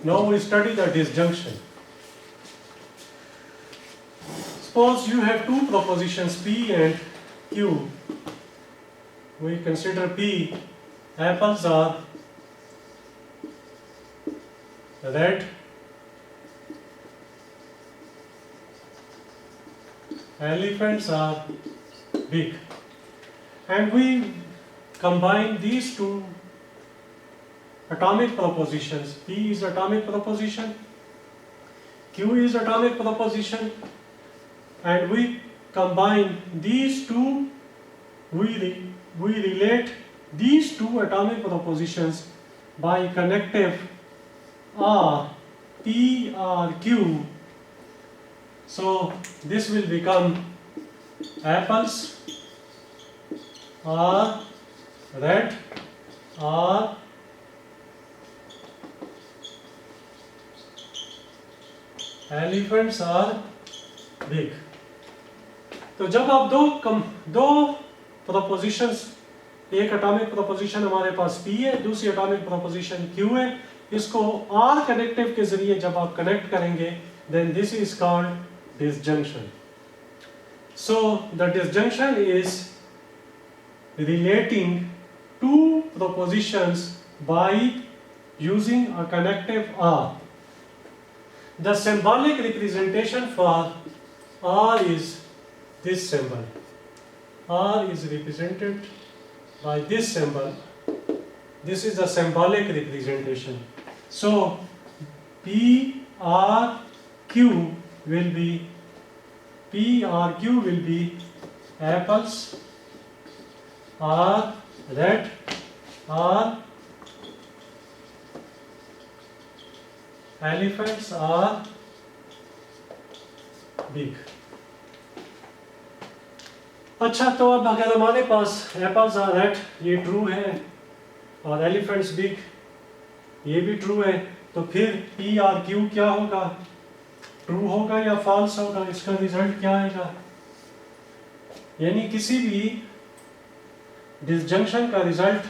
Now we study the disjunction. Suppose you have two propositions P and Q. We consider P, apples are red, elephants are big, and we combine these two atomic propositions. P is atomic proposition, Q is atomic proposition, and we combine these two, we relate these two atomic propositions by connective R, P, R, Q. So this will become apples are red, are elephants are big. तो जब आप दो propositions, एक atomic proposition हमारे पास P है, दूसरी atomic proposition Q है, इसको R कनेक्टिव के जरिए जब आप कनेक्ट करेंगे, then this is called disjunction. So the disjunction is relating two propositions by using a connective R. The symbolic representation for R is this symbol. R is represented by this symbol. This is the symbolic representation. So P R Q will be apples are red, are elephants are big. अच्छा, तो अब अगर हमारे पास apples are red ये true है और elephants big ये भी ट्रू है, तो फिर पी आर क्यू क्या होगा? ट्रू होगा या फॉल्स होगा? इसका रिजल्ट क्या आएगा? यानी किसी भी डिसजंक्शन का रिजल्ट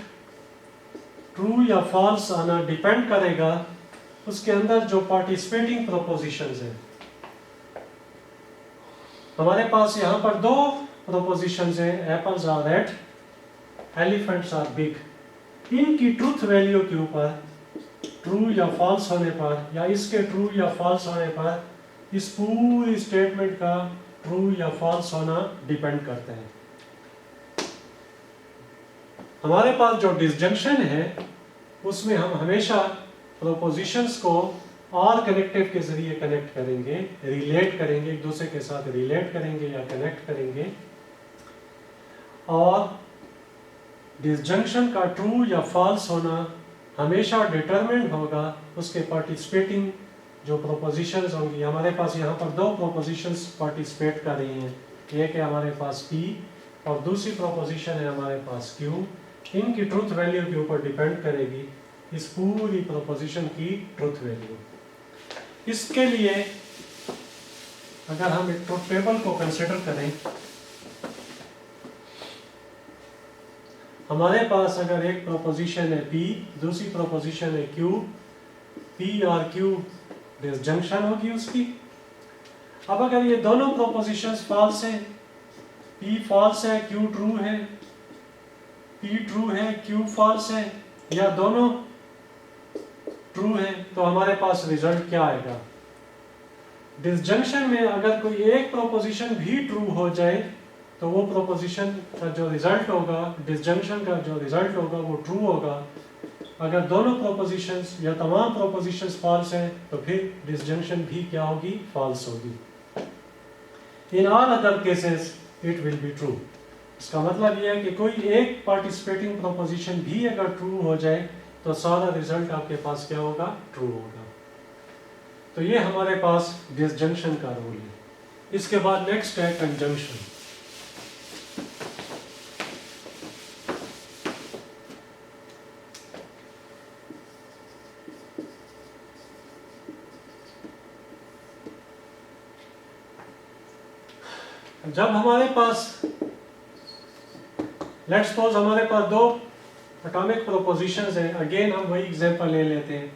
ट्रू या फॉल्स आना डिपेंड करेगा उसके अंदर जो पार्टिसिपेटिंग प्रोपोजिशंस हैं। हमारे पास यहाँ पर दो प्रोपोजिशंस हैं, apples are red, elephants are big. इनकी ट्रूथ वैल्यू के ऊपर ट्रू या फॉल्स होने पर या इसके ट्रू या फॉल्स होने पर इस पूरी स्टेटमेंट का ट्रू या फॉल्स होना डिपेंड करता है। हमारे पास जो डिसजंक्शन है उसमें हम हमेशा प्रोपोजिशंस को और कनेक्टिव के जरिए कनेक्ट करेंगे, रिलेट करेंगे, एक दूसरे के साथ रिलेट करेंगे या कनेक्ट करेंगे, और डिसजंक्शन का ट्रू या फॉल्स होना हमेशा डिटरमिन्ड होगा उसके पार्टिसिपेटिंग जो प्रोपोजिशंस होंगी। हमारे पास यहाँ पर दो प्रोपोजिशंस पार्टिसिपेट कर रही हैं, एक है हमारे पास P और दूसरी प्रोपोजिशन है हमारे पास Q। इनकी ट्रूथ वैल्यू के ऊपर डिपेंड करेगी इस पूरी प्रोपोजिशन की ट्रूथ वैल्यू। इसके लिए अगर हम एक ट्रूथ टेबल को कंसिडर करें, हमारे पास अगर एक प्रोपोजिशन है P, दूसरी प्रोपोजिशन है Q, P और Q डिसजंक्शन होगी उसकी। अब अगर ये दोनों प्रोपोजिशंस फॉल्स हैं, P फॉल्स है, Q ट्रू है, P ट्रू है, Q फॉल्स है, या दोनों ट्रू है, तो हमारे पास रिजल्ट क्या आएगा? डिसजंक्शन में अगर कोई एक प्रोपोजिशन भी ट्रू हो जाए तो वो प्रोपोजिशन का जो रिजल्ट होगा, डिसजंक्शन का जो रिजल्ट होगा वो ट्रू होगा। अगर दोनों प्रोपोजिशंस या तमाम प्रोपोजिशंस फॉल्स हैं तो फिर डिसजंक्शन भी क्या होगी? फॉल्स होगी। इन all other cases it will be true. इसका मतलब यह है कि कोई एक पार्टिसिपेटिंग प्रोपोजिशन भी अगर ट्रू हो जाए तो सारा रिजल्ट आपके पास क्या होगा? ट्रू होगा। तो ये हमारे पास डिसजंक्शन का रूल है। इसके बाद नेक्स्ट है कंजंक्शन। जब हमारे पास लेट्स सपोज हमारे पास दो एटॉमिक प्रोपोजिशंस हैं, अगेन हम वही एग्जांपल ले लेते हैं।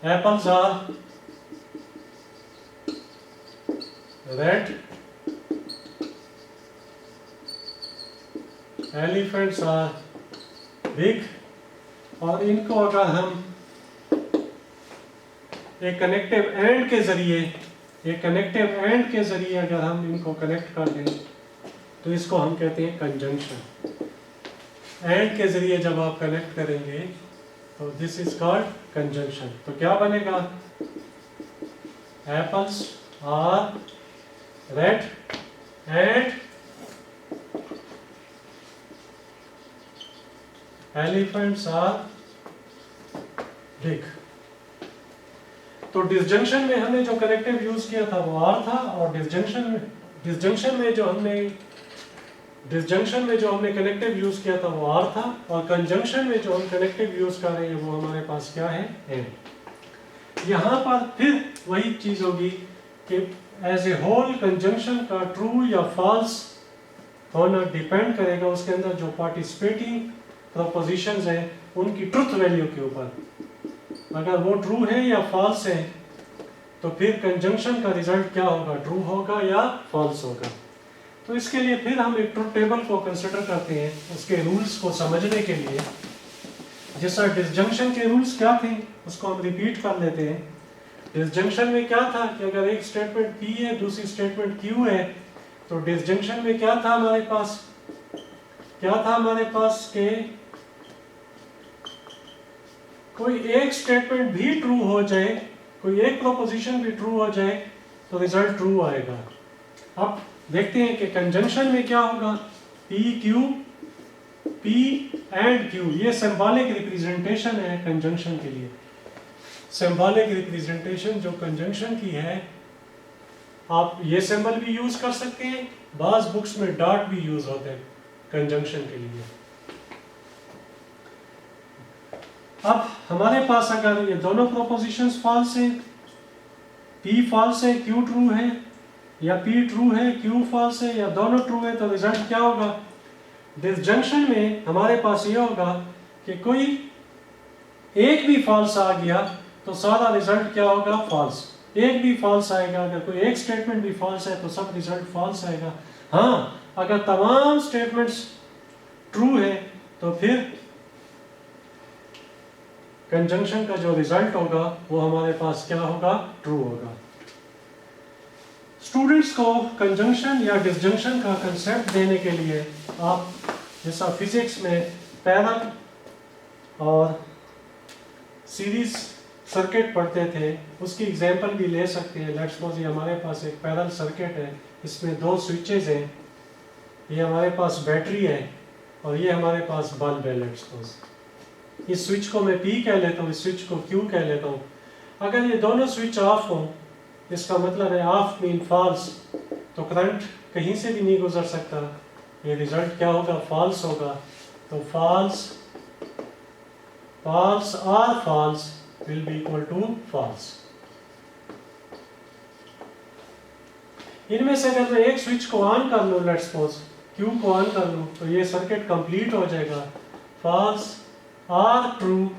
apples are red, elephants are big, और इनको अगर हम एक कनेक्टिव एंड के जरिए अगर हम इनको कनेक्ट कर दें तो इसको हम कहते हैं कंजंक्शन। एंड के जरिए जब आप कनेक्ट करेंगे तो दिस इज कॉल्ड कंजंक्शन। तो क्या बनेगा? Apples are red and elephants are big. तो डिसजंक्शन में हमने जो कनेक्टिव यूज किया था वो आर था, और डिसजंक्शन में जो हमने कनेक्टिव यूज किया था वो आर था, और कंजंक्शन में जो हम कनेक्टिव यूज कर रहे हैं वो हमारे पास क्या है? एंड। यहाँ पर फिर वही चीज होगी कि एज ए होल कंजंक्शन का ट्रू या फॉल्स होना डिपेंड करेगा उसके अंदर जो पार्टिसिपेटिंग प्रोपोजिशंस हैं उनकी ट्रुथ वैल्यू के ऊपर। अगर वो ट्रू है या फॉल्स है तो फिर कंजंक्शन का रिजल्ट क्या होगा? ट्रू होगा या फॉल्स होगा। तो इसके लिए फिर हम एक ट्रुथ टेबल को कंसिडर करते हैं उसके रूल्स को समझने के लिए। जैसा डिसजंक्शन के रूल्स क्या थे उसको हम रिपीट कर लेते हैं। डिसजंक्शन में क्या था कि अगर एक स्टेटमेंट P है दूसरी स्टेटमेंट Q है, तो डिसजंक्शन में क्या था हमारे पास के कोई एक स्टेटमेंट भी ट्रू हो जाए, कोई एक प्रोपोजिशन भी ट्रू हो जाए तो रिजल्ट ट्रू आएगा। अब देखते हैं कि कंजंक्शन में क्या होगा। P एंड Q, ये सिंबॉलिक रिप्रेजेंटेशन है कंजंक्शन के लिए। सिंबॉलिक रिप्रेजेंटेशन जो कंजंक्शन की है, आप ये सिंबल भी यूज कर सकते हैं, बाज बुक्स में डॉट भी यूज होते हैं कंजंक्शन के लिए। अब हमारे पास अगर ये दोनों प्रोपोजिशंस फॉल्स हैं, P फॉल्स है Q ट्रू है, या P ट्रू है Q फॉल्स है, या दोनों ट्रू है, तो रिजल्ट क्या होगा? डिसजंक्शन में हमारे पास ये होगा कि कोई एक भी फॉल्स आ गया तो सारा रिजल्ट क्या होगा? फॉल्स। एक भी फॉल्स आएगा, अगर कोई एक स्टेटमेंट भी फॉल्स है तो सब रिजल्ट फॉल्स आएगा। हाँ, अगर तमाम स्टेटमेंट्स ट्रू है तो फिर कंजंक्शन का जो रिजल्ट होगा वो हमारे पास क्या होगा? ट्रू होगा। स्टूडेंट्स को कंजंक्शन या डिसजंक्शन का कंसेप्ट देने के लिए आप जैसा फिजिक्स में पैरेलल और सीरीज सर्किट पढ़ते थे उसकी एग्जांपल भी ले सकते हैं। लेट्स सपोज ये हमारे पास एक पैरेलल सर्किट है, इसमें दो स्विचेस हैं, ये हमारे पास बैटरी है और ये हमारे पास बल्ब है। लेट्स सपोज इस स्विच को मैं P कह लेता हूँ, इस स्विच को Q कह लेता हूँ। अगर ये दोनों स्विच ऑफ हों, इसका मतलब है ऑफ मीन फॉल्स, तो करंट कहीं से भी नहीं गुजर सकता, ये रिजल्ट क्या होगा? फॉल्स होगा। तो फॉल्स और false will be equal to false. इनमें से अगर मैं एक स्विच को ऑन कर लूँ, लेट्स सपोज Q को ऑन कर लूँ, तो ये सर्किट कंप्लीट हो जाएगा। फॉल्स आर ट्रू,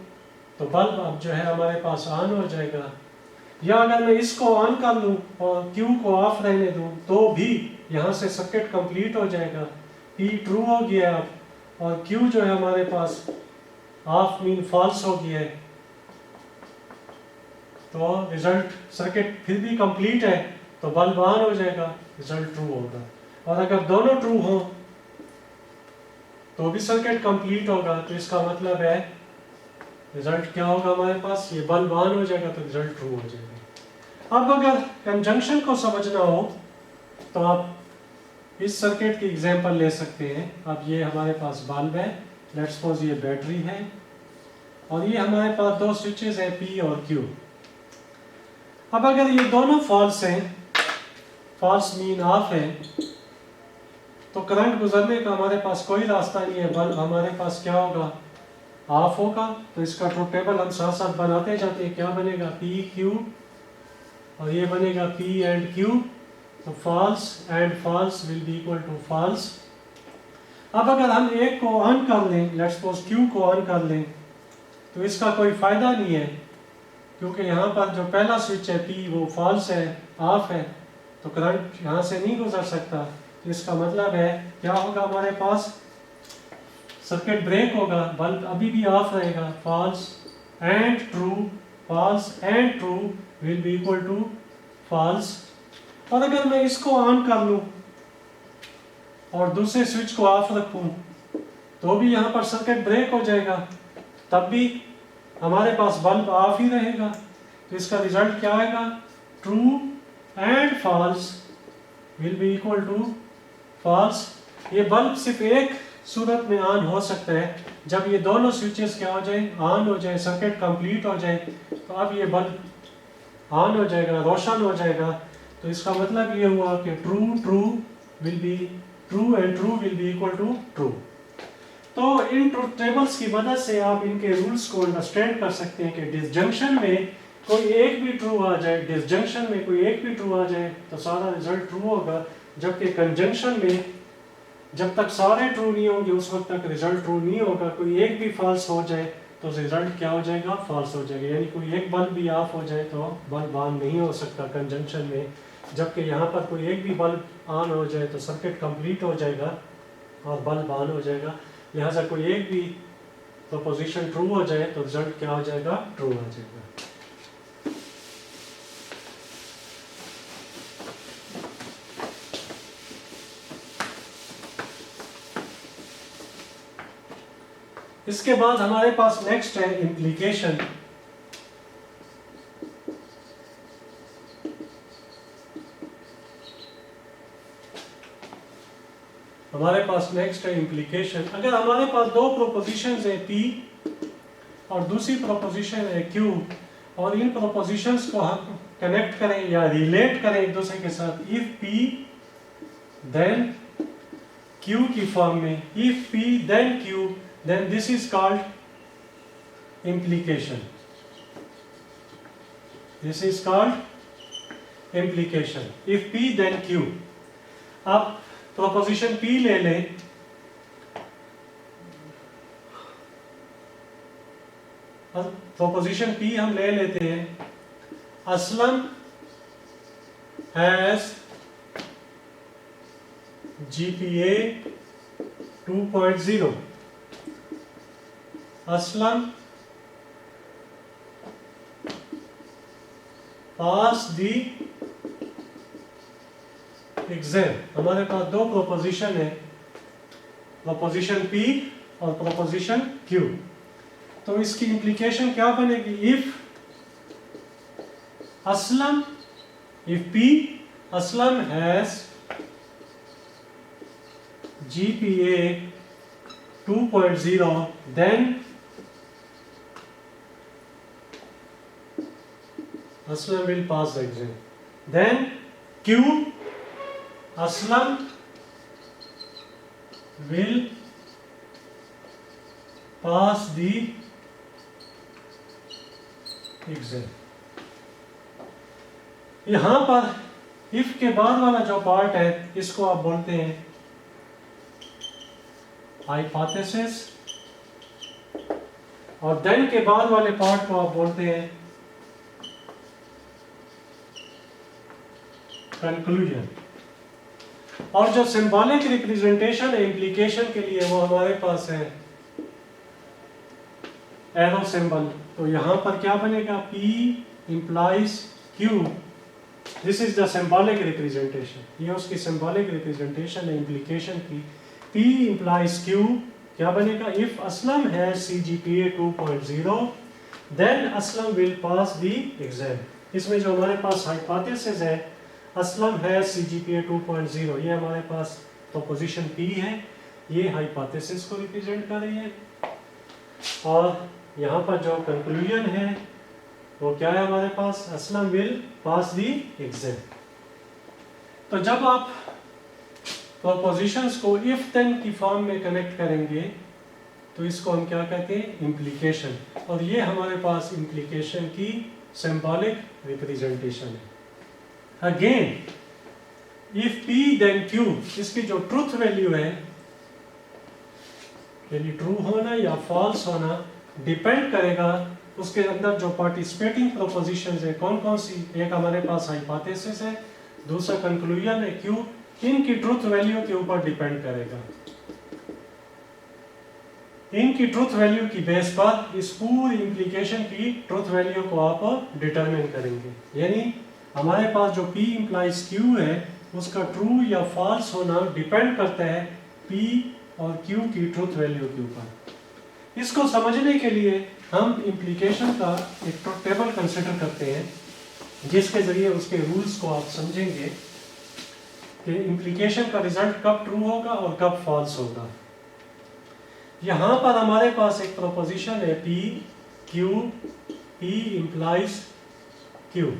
तो बल्ब अब जो है हमारे पास ऑन हो जाएगा। या अगर मैं इसको ऑन कर लूँ और Q को ऑफ रहने दूँ तो भी यहाँ से सर्किट कंप्लीट हो जाएगा। P ट्रू हो गया अब, और Q जो है हमारे पास ऑफ मीन फॉल्स हो गया है, तो रिजल्ट सर्किट फिर भी कंप्लीट है, तो बल्ब ऑन हो जाएगा, रिजल्ट ट्रू होगा। और अगर दोनों ट्रू हो तो भी सर्किट कंप्लीट होगा, तो इसका मतलब है रिजल्ट क्या होगा हमारे पास? ये बल्ब ऑन हो जाएगा तो रिजल्ट ट्रू हो जाएगा। अब अगर कंजंक्शन को समझना हो तो आप इस सर्किट की एग्जांपल ले सकते हैं। अब ये हमारे पास बल्ब है, लेट्स सपोज ये बैटरी है, और ये हमारे पास दो स्विचेस हैं P और Q। अब अगर ये दोनों फॉल्स हैं, फॉल्स मीन ऑफ है, तो करंट गुजरने का हमारे पास कोई रास्ता नहीं है, बल्ब हमारे पास क्या होगा? ऑफ होगा। तो इसका ट्रुथ टेबल हम साथ साथ बनाते जाते हैं। क्या बनेगा? P Q, और ये बनेगा P एंड Q, तो false and false will be equal to false. अब अगर हम एक को ऑन कर लें, लेट्स सपोज Q को ऑन कर लें, तो इसका कोई फायदा नहीं है क्योंकि यहाँ पर जो पहला स्विच है P वो फॉल्स है, ऑफ है, तो करंट यहाँ से नहीं गुजर सकता। तो इसका मतलब है क्या होगा, हमारे पास सर्किट ब्रेक होगा, बल्ब अभी भी ऑफ रहेगा, false and true, false and true will be equal to false. और अगर मैं इसको ऑन कर लूँ और दूसरे स्विच को ऑफ रखूँ तो भी यहाँ पर सर्किट ब्रेक हो जाएगा, तब भी हमारे पास बल्ब ऑफ ही रहेगा। तो इसका रिजल्ट क्या आएगा, true and false will be equal to false. ये बल्ब सिर्फ एक सूरत में ऑन हो सकता है, जब ये दोनों स्विचेस क्या हो जाए, ऑन हो जाए, सर्किट कंप्लीट हो जाए, तो अब ये बल्ब ऑन हो जाएगा, रोशन हो जाएगा। तो इसका मतलब ये हुआ कि true will be true and true will be equal to true. तो इन ट्रुथ टेबल्स की मदद से आप इनके रूल्स को अंडरस्टैंड कर सकते हैं कि डिसजंक्शन में कोई एक भी ट्रू आ जाए, डिसजंक्शन में कोई एक भी ट्रू आ जाए तो सारा रिजल्ट ट्रू होगा, जबकि कंजंक्शन में जब तक सारे ट्रू नहीं होंगे उस वक्त तक रिजल्ट ट्रू नहीं होगा। कोई एक भी फॉल्स हो जाए तो रिजल्ट क्या हो जाएगा, फॉल्स हो जाएगा। यानी कोई एक बल्ब भी ऑफ हो जाए तो बल्ब ऑन नहीं हो सकता कंजंक्शन में, जबकि यहाँ पर कोई एक भी बल्ब ऑन हो जाए तो सर्किट कंप्लीट हो जाएगा और बल्ब ऑन हो जाएगा। लिहाजा कोई एक भी प्रोपोजिशन ट्रू हो जाए तो रिजल्ट क्या हो जाएगा, ट्रू हो जाएगा। इसके बाद हमारे पास नेक्स्ट है इम्प्लीकेशन। हमारे पास नेक्स्ट है इम्प्लीकेशन। अगर हमारे पास दो प्रोपोजिशंस है P और दूसरी प्रोपोजिशन है Q, और इन प्रोपोजिशंस को हम कनेक्ट करें या रिलेट करें एक दूसरे के साथ, इफ P then Q की फॉर्म में, if P then Q, then this is called implication. This is called implication. If P then Q. अब प्रोपोजिशन P ले लें, प्रोपोजिशन P हम ले लेते हैं, Aslam has GPA 2.0, Aslam pass the exam. हमारे पास दो प्रोपोजिशन है, प्रोपोजिशन P और प्रोपोजिशन Q। तो इसकी इम्प्लीकेशन क्या बनेगी, if Aslam, if P Aslam has GPA 2.0 then Aslam will pass the exam. Then Q, Aslam will pass the exam. यहाँ पर if के बाद वाला जो पार्ट है इसको आप बोलते हैं हाइपोथेसिस, और then के बाद वाले पार्ट को आप बोलते हैं कंक्लूजन। और जो सिंबॉलिक रिप्रेजेंटेशन है इम्प्लीकेशन के लिए वो हमारे पास है एरो सिंबल। तो यहाँ पर क्या बनेगा, P implies Q, this is the symbolic representation. ये उसकी सिंबॉलिक रिप्रेजेंटेशन है इम्प्लीकेशन की। P implies Q क्या बनेगा, इफ असलम है CGPA 2.0 then Aslam will pass the exam। इसमें जो हमारे पास हाइपोथेसिस है असलम है CGPA 2.0, ये हमारे पास प्रोपोजिशन P है, ये हाइपोथेसिस को रिप्रेजेंट कर रही है। और यहाँ पर जो कंक्लूजन है वो क्या है हमारे पास, Aslam will pass the exam. तो जब आप प्रोपोजिशंस को इफ देन की फॉर्म में कनेक्ट करेंगे तो इसको हम क्या कहते हैं, इम्प्लीकेशन। और ये हमारे पास इम्प्लीकेशन की सिंबॉलिक रिप्रेजेंटेशन है। Again if P then Q, इसकी जो ट्रूथ वैल्यू है यानी ट्रू होना या फॉल्स होना डिपेंड करेगा उसके अंदर जो पार्टिसिपेटिंग प्रोपोजिशंस है कौन कौन सी, एक हमारे पास हाइपोथेसिस है, दूसरा कंक्लूजन है, क्यों, इनकी ट्रुथ वैल्यू के ऊपर डिपेंड करेगा। इनकी ट्रुथ वैल्यू की बेस पर इस पूरी इम्प्लीकेशन की ट्रुथ वैल्यू को आप डिटरमिन करेंगे। यानी हमारे पास जो P इम्प्लाइज Q है उसका ट्रू या फॉल्स होना डिपेंड करता है P और Q की ट्रुथ वैल्यू के ऊपर। इसको समझने के लिए हम इम्प्लीकेशन का एक ट्रुथ टेबल कंसिडर करते हैं जिसके जरिए उसके रूल्स को आप समझेंगे कि इम्प्लीकेशन का रिजल्ट कब ट्रू होगा और कब फॉल्स होगा। यहाँ पर हमारे पास एक प्रोपोजिशन है P Q, P implies Q।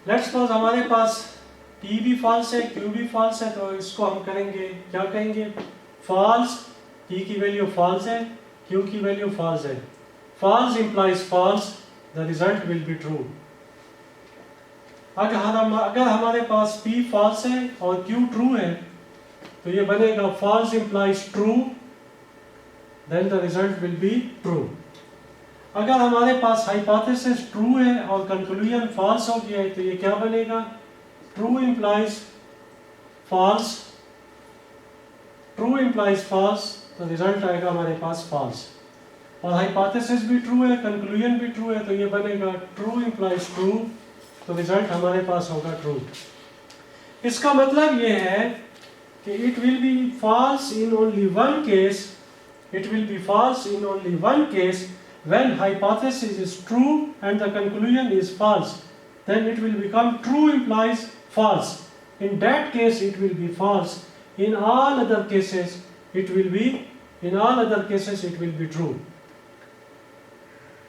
Let's suppose हमारे पास P भी फॉल्स है Q भी फॉल्स है, तो इसको हम करेंगे क्या कहेंगे, फॉल्स, P की वैल्यू फॉल्स है, Q की वैल्यू फॉल्स है, false implies false, the result will be true. अगर हमारे पास P फॉल्स है और Q ट्रू है तो ये बनेगा false implies true, then the result will be true. अगर हमारे पास हाइपोथेसिस ट्रू है और कंक्लूजन फॉल्स हो गया है तो ये क्या बनेगा, true implies false, true implies false, तो रिजल्ट आएगा हमारे पास फॉल्स। और हाइपोथेसिस भी ट्रू है, कंक्लूजन भी ट्रू है, तो ये बनेगा ट्रू इम्प्लाइज ट्रू, तो रिजल्ट हमारे पास होगा ट्रू। इसका मतलब ये है कि it will be false in only one case, it will be false in only one case when hypothesis is true and the conclusion is false, then it will become true implies false. In that case it will be false. In all other cases it will be true.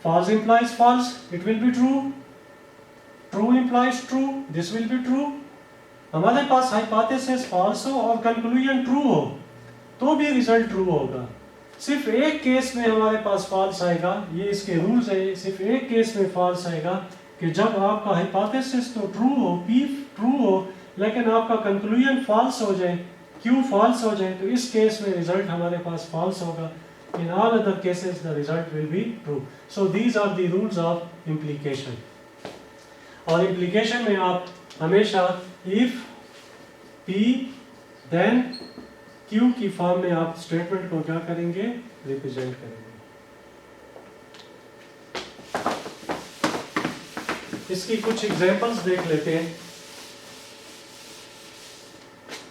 False implies false, it will be true. True implies true, this will be true. हमारे पास hypothesis false हो और conclusion true हो तो भी result true होगा। सिर्फ एक case में हमारे पास फॉल्स आएगा, ये इसके रूल्स है, सिर्फ एक केस में फॉल्स आएगा कि जब आपका हाइपोथेसिस तो ट्रू हो, P ट्रू हो, लेकिन आपका कंक्लूजन फॉल्स हो जाए, Q फॉल्स हो जाए, तो इस केस में रिजल्ट हमारे पास फॉल्स होगा। In all other cases the result will be true. So these are the rules of implication. और इम्प्लीकेशन में आप हमेशा इफ P देन Q की फॉर्म में आप स्टेटमेंट को क्या करेंगे, रिप्रेजेंट करेंगे। इसकी कुछ एग्जांपल्स देख लेते हैं।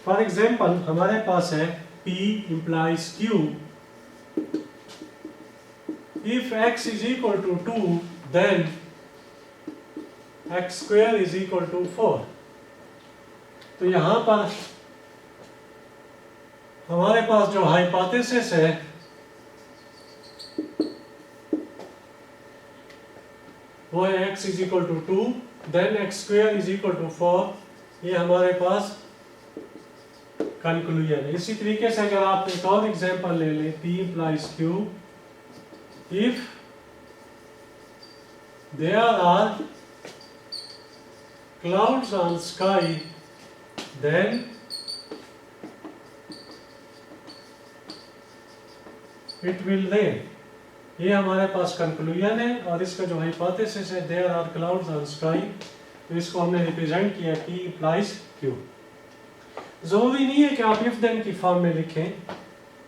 फॉर एग्जांपल हमारे पास है P implies Q, if x is equal to 2 then x square is equal to 4। तो यहां पर हमारे पास जो हाइपोथेसिस है वो है x is equal to 2 then x square is equal to 4। ये हमारे पास कंक्लूजन है। इसी तरीके से अगर आप एक और एग्जांपल ले लें, P implies Q, if there are clouds on sky then it will rain। ये हमारे पास कंक्लूजन है और इसका जो हाइपोथेसिस है there are clouds on sky, तो इसको हमने रिप्रेजेंट किया P implies Q। जरूरी नहीं है कि आप इफ देन की फॉर्म में लिखें,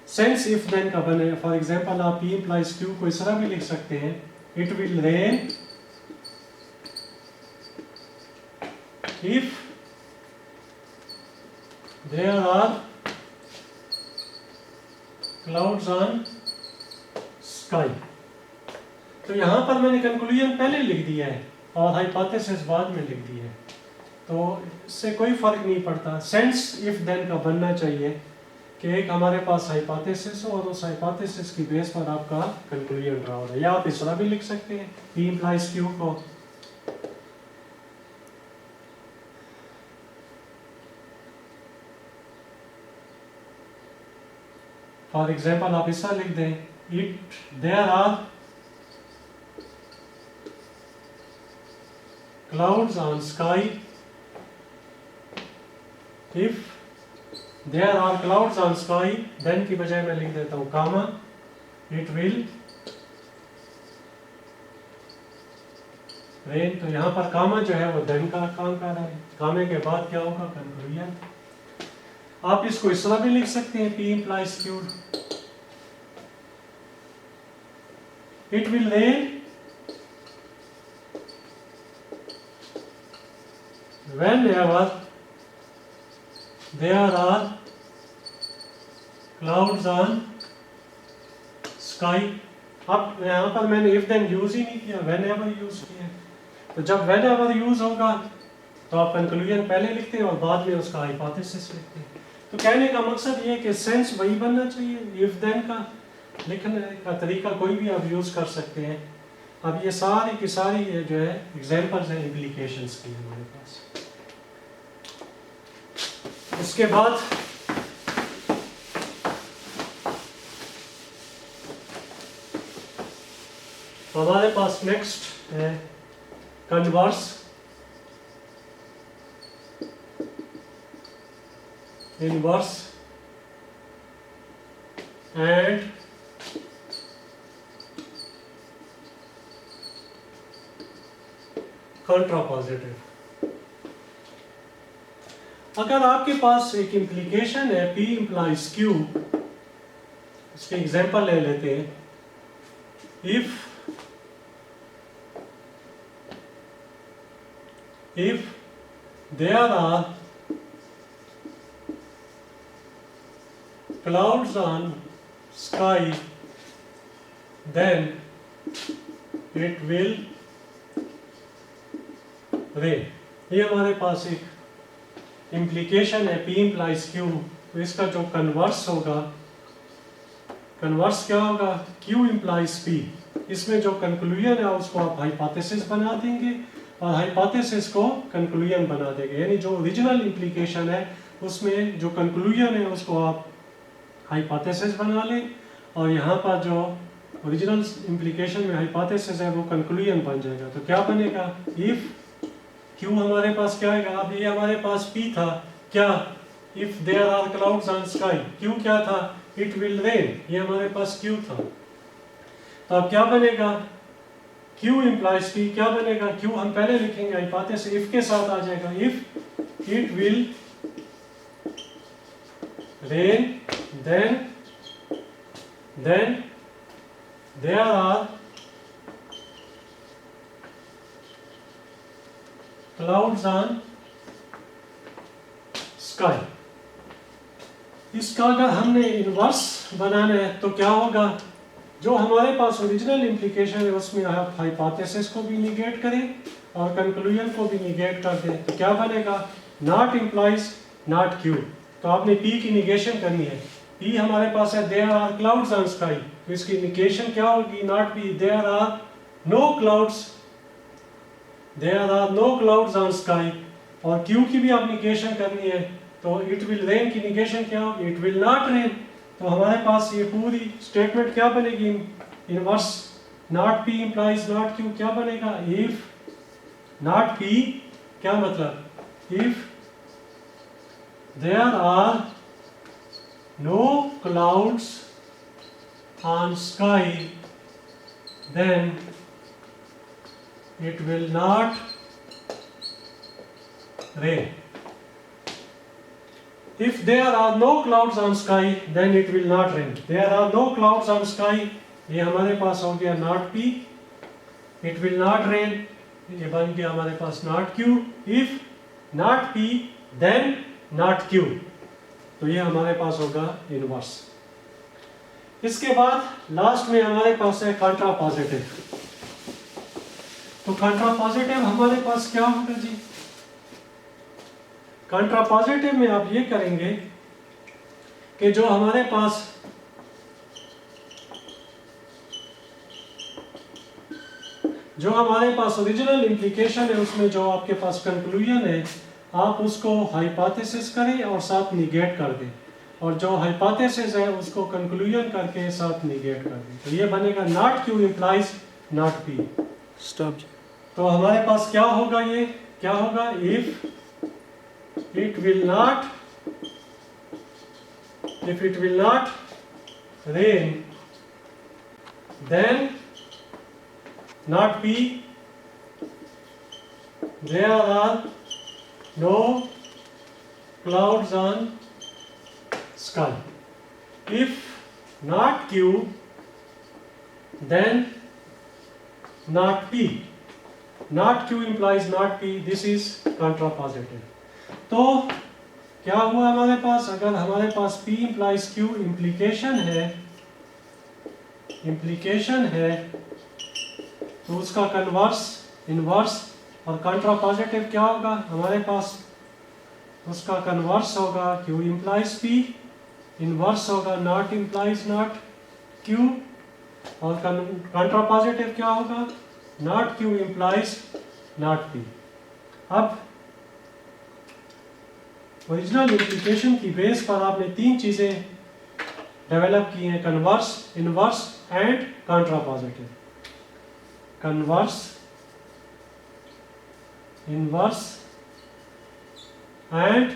सेंस इफ देन का बने। फॉर एग्जांपल आप P implies Q को इस तरह भी लिख सकते हैं, it will rain if there are clouds on sky. तो यहां पर मैंने कंक्लूजन पहले लिख दिया है और हाइपोथेसिस बाद में लिख दिया है, तो इससे कोई फर्क नहीं पड़ता। सेंस इफ देन का बनना चाहिए कि एक हमारे पास हाइपोथेसिस हो और उस हाइपोथेसिस की बेस पर आपका कंक्लूजन रहा होगा। या आप इस तरह भी लिख सकते हैं P implies Q को, फॉर एग्जाम्पल आप इस तरह लिख दें, it there are clouds on sky, if there are clouds on sky then की बजाय मैं लिख देता हूँ कामा, it will रेन। तो यहाँ पर कामा जो है वो देन का काम कर रहा है, कामे के बाद क्या होगा, कंक्लूजन। आप इसको इस तरह भी लिख सकते हैं, P implies Q, it will rain whenever there are clouds on sky। अब यहाँ पर मैंने if then यूज ही नहीं किया, whenever यूज किया। तो जब whenever यूज होगा तो आप कंक्लूजन पहले लिखते हैं और बाद में उसका हाइपोथेसिस लिखते हैं। तो कहने का मकसद ये है कि सेंस वही बनना चाहिए, if then का लिखने का तरीका कोई भी आप यूज कर सकते हैं। अब ये सारी की सारी ये जो है एग्जांपल्स हैं इम्प्लीकेशंस की हमारे पास। इसके बाद हमारे पास नेक्स्ट है कन्वर्स, इनवर्स एंड कंट्रापोजिटिव। अगर आपके पास एक इम्प्लीकेशन है P implies Q, इसके एग्जांपल ले लेते हैं। if there are clouds on sky then it will rain। ये हमारे पास एक इम्प्लीकेशन है P implies Q। तो इसका जो कन्वर्स होगा, कन्वर्स क्या होगा, Q implies P। इसमें जो कंक्लूजन है उसको आप हाइपोथेसिस बना देंगे और हाइपोथेसिस को कंक्लूजन बना देंगे। यानी जो ओरिजिनल इम्प्लीकेशन है उसमें जो कंक्लूजन है उसको आप हाइपोथेसिस बना लें और यहाँ पर जो ओरिजिनल इम्प्लीकेशन में हाइपोथेसिस है वो कंक्लूजन बन जाएगा। तो क्या बनेगा, इफ Q हमारे पास क्या आएगा, अब ये हमारे पास P था, क्या, if there are clouds on sky, Q क्या था, इट विल रेन, ये हमारे पास Q था। तो अब क्या बनेगा, Q implies P, क्या बनेगा, Q हम पहले लिखेंगे हाइपोथेसिस, इफ के साथ आ जाएगा, if it will rain then there are clouds on sky. इसका अगर हमने इनवर्स बनाना है तो क्या होगा, जो हमारे पास ओरिजिनल इम्प्लीकेशन है उसमें आप हाइपोथेसिस को भी निगेट करें और कंक्लूजन को भी निगेट कर दें। तो क्या बनेगा, नॉट इम्प्लाइज नॉट Q। तो आपने P की निगेशन करनी है। P हमारे पास है there are clouds on sky, तो इसकी निगेशन क्या होगी, not P, there are no clouds, there are no clouds on sky. और Q की भी आप निगेशन करनी है, तो इट विल रेन की निगेशन क्या होगी, इट विल नॉट रेन। तो हमारे पास ये पूरी स्टेटमेंट क्या बनेगी, inverse not P implies not Q, क्या बनेगा, इफ नॉट P, क्या मतलब, if there are no clouds on sky then it will not rain। If there are no clouds on sky then it will not rain। There are no clouds on sky, ये हमारे पास हो गया not P, it will not rain, ये बन गया हमारे पास not Q। If not P then not Q, तो ये हमारे पास होगा इनवर्स। इसके बाद लास्ट में हमारे पास है कंट्रापोजिटिव। तो कंट्रापोजिटिव हमारे पास क्या होगा जी, कंट्रापोजिटिव में आप ये करेंगे कि जो हमारे पास ओरिजिनल इम्प्लीकेशन है उसमें जो आपके पास कंक्लूजन है आप उसको हाइपोथेसिस करें और साथ निगेट कर दें, और जो हाइपोथेसिस है उसको कंक्लूजन करके साथ निगेट कर दें। तो ये बनेगा not Q implies not P। Stop. तो हमारे पास क्या होगा, ये क्या होगा, if it will not rain then not P there are no clouds on sky. If not Q, then not P. Not Q implies not P. This is contrapositive. तो क्या हुआ हमारे पास, अगर हमारे पास P implies Q implication है तो उसका कन्वर्स, इनवर्स और कंट्रापोजिटिव क्या होगा हमारे पास, उसका कन्वर्स होगा Q implies P, इनवर्स होगा नॉट implies नॉट Q और कंट्रापोजिटिव क्या होगा, not Q implies not P. अब ओरिजिनल इंप्लीकेशन की बेस पर आपने तीन चीजें डेवलप की हैं, converse, inverse and contrapositive. Converse, inverse and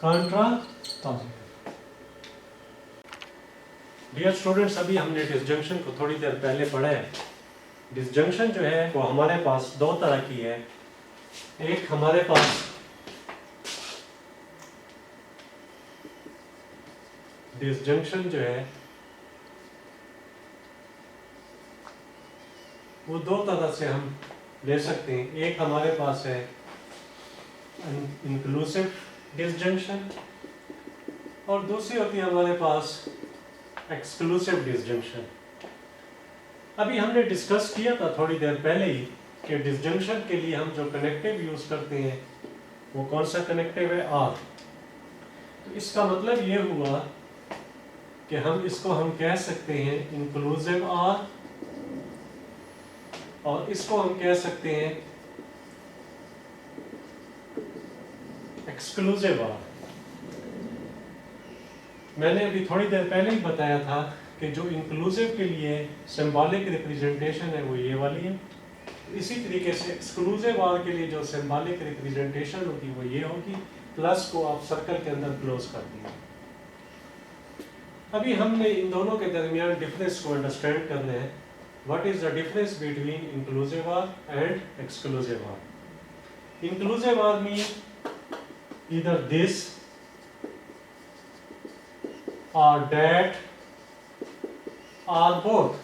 contrapositive. Dear students, अभी हमने डिसजंक्शन को थोड़ी देर पहले पढ़ा है. डिसजंक्शन जो है वो हमारे पास दो तरह की है. एक हमारे पास डिसजंक्शन जो है वो दो तरह से हम ले सकते हैं. एक हमारे पास है इंक्लूसिव डिसजंक्शन और दूसरी होती है हमारे पास एक्सक्लूसिव डिसजंक्शन. अभी हमने डिस्कस किया था थोड़ी देर पहले ही कि डिसजंक्शन के लिए हम जो कनेक्टिव यूज करते हैं वो कौन सा कनेक्टिव है, आर. तो इसका मतलब ये हुआ कि इसको हम कह सकते हैं इंक्लूसिव आर और इसको हम कह सकते हैं एक्सक्लूसिव आर. मैंने अभी थोड़ी देर पहले ही बताया था कि जो इंक्लूसिव के लिए सिंबॉलिक रिप्रेजेंटेशन है वो ये वाली है. इसी तरीके से एक्सक्लूसिव आर के लिए जो सिंबॉलिक रिप्रेजेंटेशन होगी वो ये होगी. प्लस को आप सर्कल के अंदर क्लोज कर दिया. अभी हमने इन दोनों के दरमियान डिफरेंस को अंडरस्टैंड करना है. What is the difference between inclusive or and exclusive or. Inclusive or mean either this or that or both.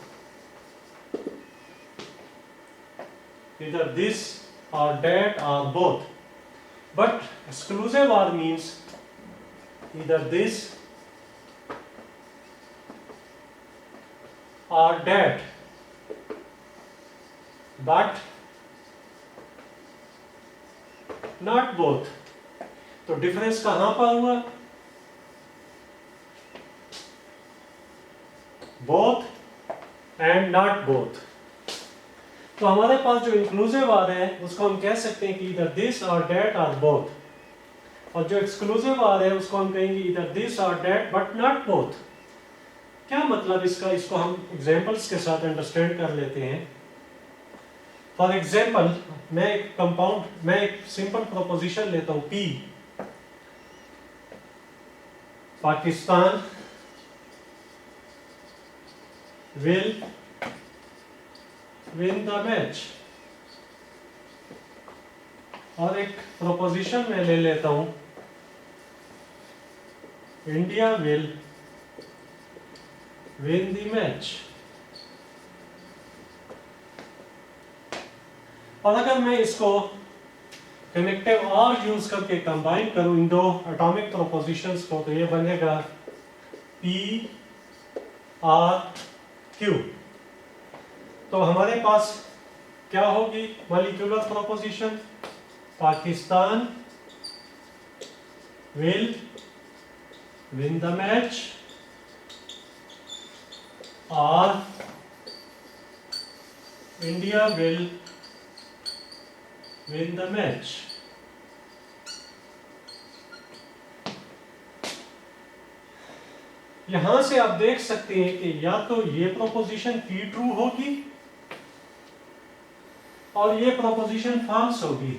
Either this or that or both. But exclusive or means either this or that, but not both. तो difference कहां पर हुआ, both and not both. तो हमारे पास जो inclusive are है उसको हम कह सकते हैं कि इधर दिस और डेट और बोथ, और जो एक्सक्लूसिव आर है उसको हम कहेंगे इधर दिस और डेट बट नॉट बोथ. क्या मतलब इसका, इसको हम एग्जांपल्स के साथ अंडरस्टैंड कर लेते हैं. फॉर एग्जांपल मैं एक सिंपल प्रोपोजिशन लेता हूं P. Pakistan will win the match. और एक प्रोपोजिशन में ले लेता हूं India will win the match. और अगर मैं इसको कनेक्टिव आर यूज करके कंबाइन करूं इन दो एटॉमिक प्रोपोजिशंस को, तो ये बनेगा P R Q. तो हमारे पास क्या होगी molecular proposition, Pakistan will win the match or India will win the match. यहां से आप देख सकते हैं कि या तो ये प्रोपोजिशन P ट्रू होगी और ये प्रोपोजिशन फॉल्स होगी,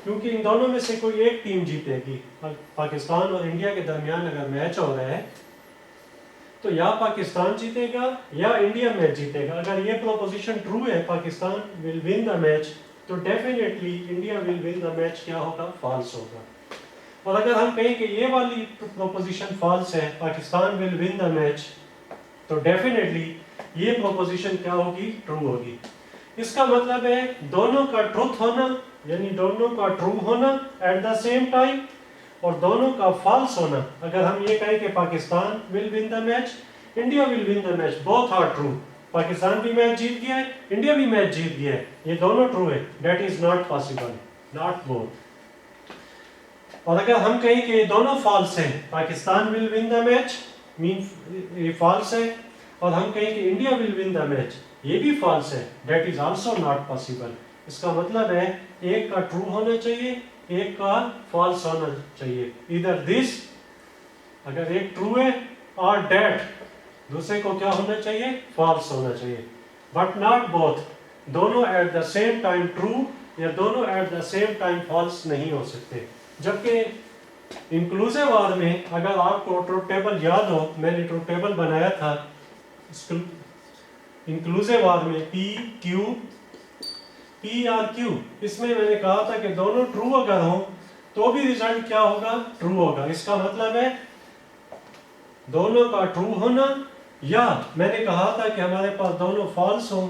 क्योंकि इन दोनों में से कोई एक टीम जीतेगी. पाकिस्तान और इंडिया के दरमियान अगर मैच हो रहा है तो या पाकिस्तान जीतेगा या इंडिया मैच जीतेगा। अगर ये प्रोपोजिशन ट्रू है, Pakistan will win the match, तो definitely India will win the match क्या होगा, फॉल्स होगा। और अगर हम कहें कि ये वाली प्रोपोजिशन फॉल्स है, Pakistan will win the match, तो डेफिनेटली ये प्रोपोजिशन क्या होगी, ट्रू होगी। इसका मतलब है दोनों का ट्रूथ होना, यानी दोनों का ट्रू होना एट द सेम टाइम, और दोनों का फॉल्स होना। अगर हम ये कहें कि Pakistan will win the match, India will win the match, both are true. Pakistan भी मैच जीत गया है, इंडिया भी मैच जीत गया है, ये दोनों ट्रू है। That is not possible, not both. और अगर हम कहें कि ये दोनों फॉल्स है, Pakistan will win the match mean ये फॉल्स है, और हम कहें कि India will win the match, ये भी फॉल्स है, that is also not possible. इसका मतलब है एक का ट्रू होना चाहिए, एक का फॉल्स होना चाहिए। इधर दिस, अगर एक ट्रू है, और दैट, दूसरे को क्या होना चाहिए, फॉल्स होना चाहिए। बट नॉट बोथ, दोनों at the same time true या दोनों at the same time false नहीं हो सकते। जबकि इंक्लूसिव आर में अगर आपको ट्रूथ टेबल याद हो, मैंने ट्रूथ टेबल बनाया था इंक्लूसिव आर में पी आर क्यू, इसमें मैंने कहा था कि दोनों ट्रू अगर हो तो भी रिजल्ट क्या होगा, ट्रू होगा। इसका मतलब है दोनों का ट्रू होना, या मैंने कहा था कि हमारे पास दोनों फॉल्स हो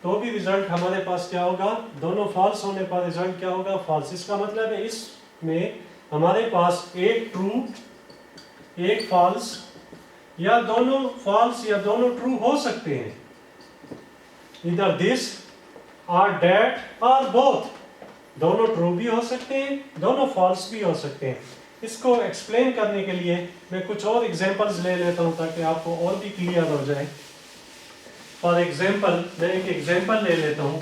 तो भी रिजल्ट हमारे पास क्या होगा, दोनों फॉल्स होने पर रिजल्ट क्या होगा, फॉल्स। इसका मतलब है इसमें हमारे पास एक ट्रू एक फॉल्स, या दोनों फॉल्स या दोनों ट्रू हो सकते हैं। इधर दिस और दैट और बोथ, दोनों ट्रू भी हो सकते हैं, दोनों फॉल्स भी हो सकते हैं। इसको एक्सप्लेन करने के लिए मैं कुछ और एग्जांपल्स ले लेता हूं ताकि आपको और भी क्लियर हो जाए। फॉर एग्जांपल, मैं एक एग्जांपल ले लेता हूं।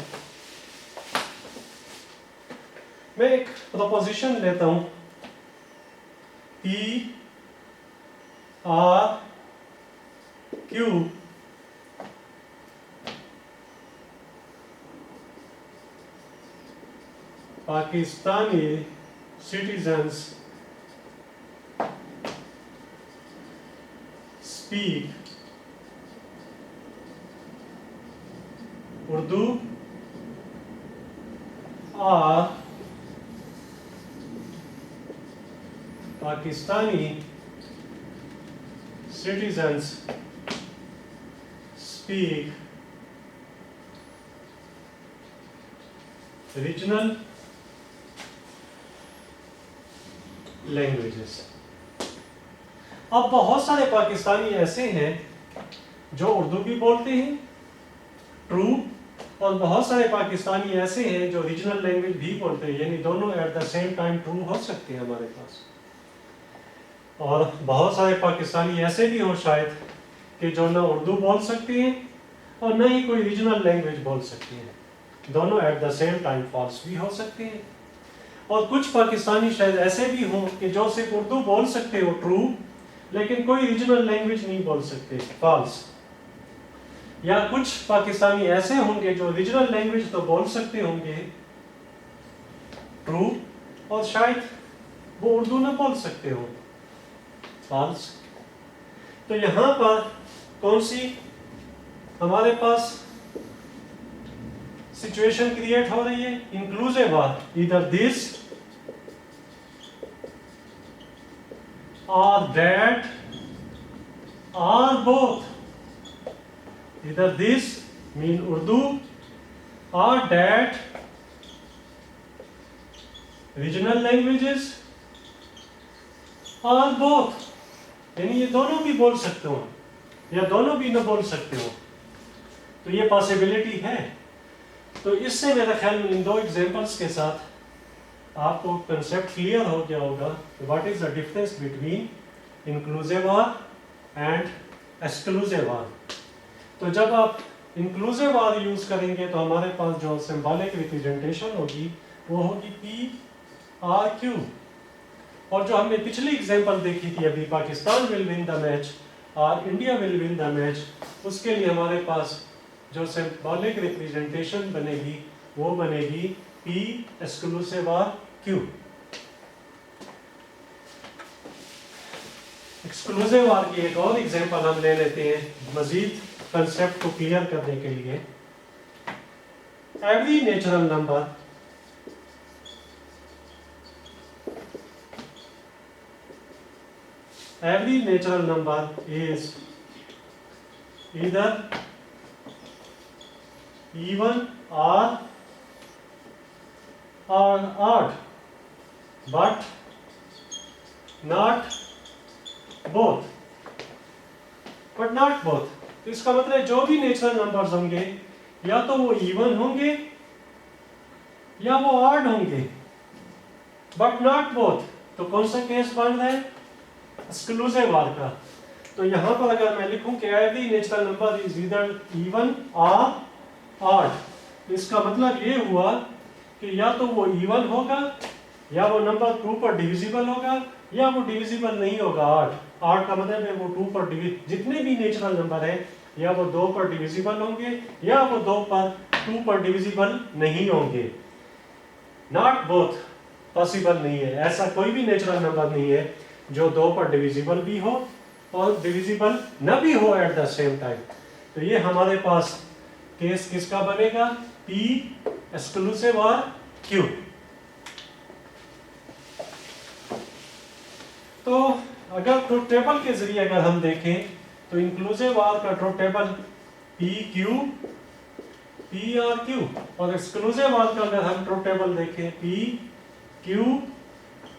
मैं एक प्रोपोजिशन लेता हूं, P R Q Pakistani citizens speak Urdu or Pakistani citizens speak regional languages. अब बहुत सारे पाकिस्तानी ऐसे हैं जो उर्दू भी बोलते हैं, ट्रू, और बहुत सारे पाकिस्तानी ऐसे हैं जो रीजनल लैंग्वेज भी बोलते हैं, यानी दोनों at the same time true हो सकते हैं हमारे पास। और बहुत सारे पाकिस्तानी ऐसे भी हो शायद कि जो ना उर्दू बोल सकते हैं और ना ही कोई रीजनल लैंग्वेज बोल सकते हैं, दोनों at the same time false भी हो सकते हैं। और कुछ पाकिस्तानी शायद ऐसे भी हों कि जो सिर्फ उर्दू बोल सकते हो, ट्रू, लेकिन कोई रीजनल लैंग्वेज नहीं बोल सकते, फॉल्स। या कुछ पाकिस्तानी ऐसे होंगे जो रीजनल लैंग्वेज तो बोल सकते होंगे, ट्रू, और शायद वो उर्दू ना बोल सकते हो, फॉल्स। तो यहां पर कौन सी हमारे पास सिचुएशन क्रिएट हो रही है, इंक्लूसिव आर, इधर this or that or both, either this mean Urdu or that regional languages or both, यानी ये दोनों भी बोल सकते हो या दोनों भी न बोल सकते हो, तो ये पॉसिबिलिटी है। तो इससे मेरा ख्याल में इन दो एग्जांपल्स के साथ आपको कंसेप्ट क्लियर हो गया होगा, what is the difference between inclusive or and exclusive or. तो जब आप इंक्लूसिव आर यूज करेंगे तो हमारे पास जो सिंबॉलिक रिप्रेजेंटेशन होगी वो होगी पी आर क्यू। और जो हमने पिछली एग्जांपल देखी थी अभी, Pakistan will win the match और India will win the match, उसके लिए हमारे पास जो सिंबॉलिक रिप्रेजेंटेशन बनेगी वो बनेगी P exclusive or Q। Exclusive or की एक और एग्जांपल हम ले लेते हैं मजीद कंसेप्ट को क्लियर करने के लिए। Every natural number is either even or odd, but not both। तो इसका मतलब है जो भी नेचुरल नंबर्स होंगे या तो वो इवन होंगे या वो ऑड होंगे, बट नॉट बोथ। तो कौन सा केस बन रहा है? एक्सक्लूसिव आर का। तो यहां पर अगर मैं लिखूं कि every natural number is either even और ऑड, तो इसका मतलब ये हुआ कि या तो वो इवन होगा या वो नंबर 2 पर डिविजिबल होगा या वो डिविजिबल नहीं होगा। ऑड का मतलब है वो 2 पर जितने भी नेचुरल नंबर है या वो 2 पर डिविजिबल होंगे या वो 2 पर डिविजिबल नहीं होंगे। नॉट बोथ पॉसिबल नहीं है, ऐसा कोई भी नेचुरल नंबर नहीं है जो 2 पर डिविजिबल भी हो और डिविजिबल न भी हो एट द सेम टाइम। तो ये हमारे पास केस किसका बनेगा? P एक्सक्लूसिव और Q। तो अगर ट्रुथ टेबल के जरिए अगर हम देखें तो इंक्लूसिव आर का truth table P R Q, और एक्सक्लूसिव आर का अगर हम ट्रुथ टेबल देखें P Q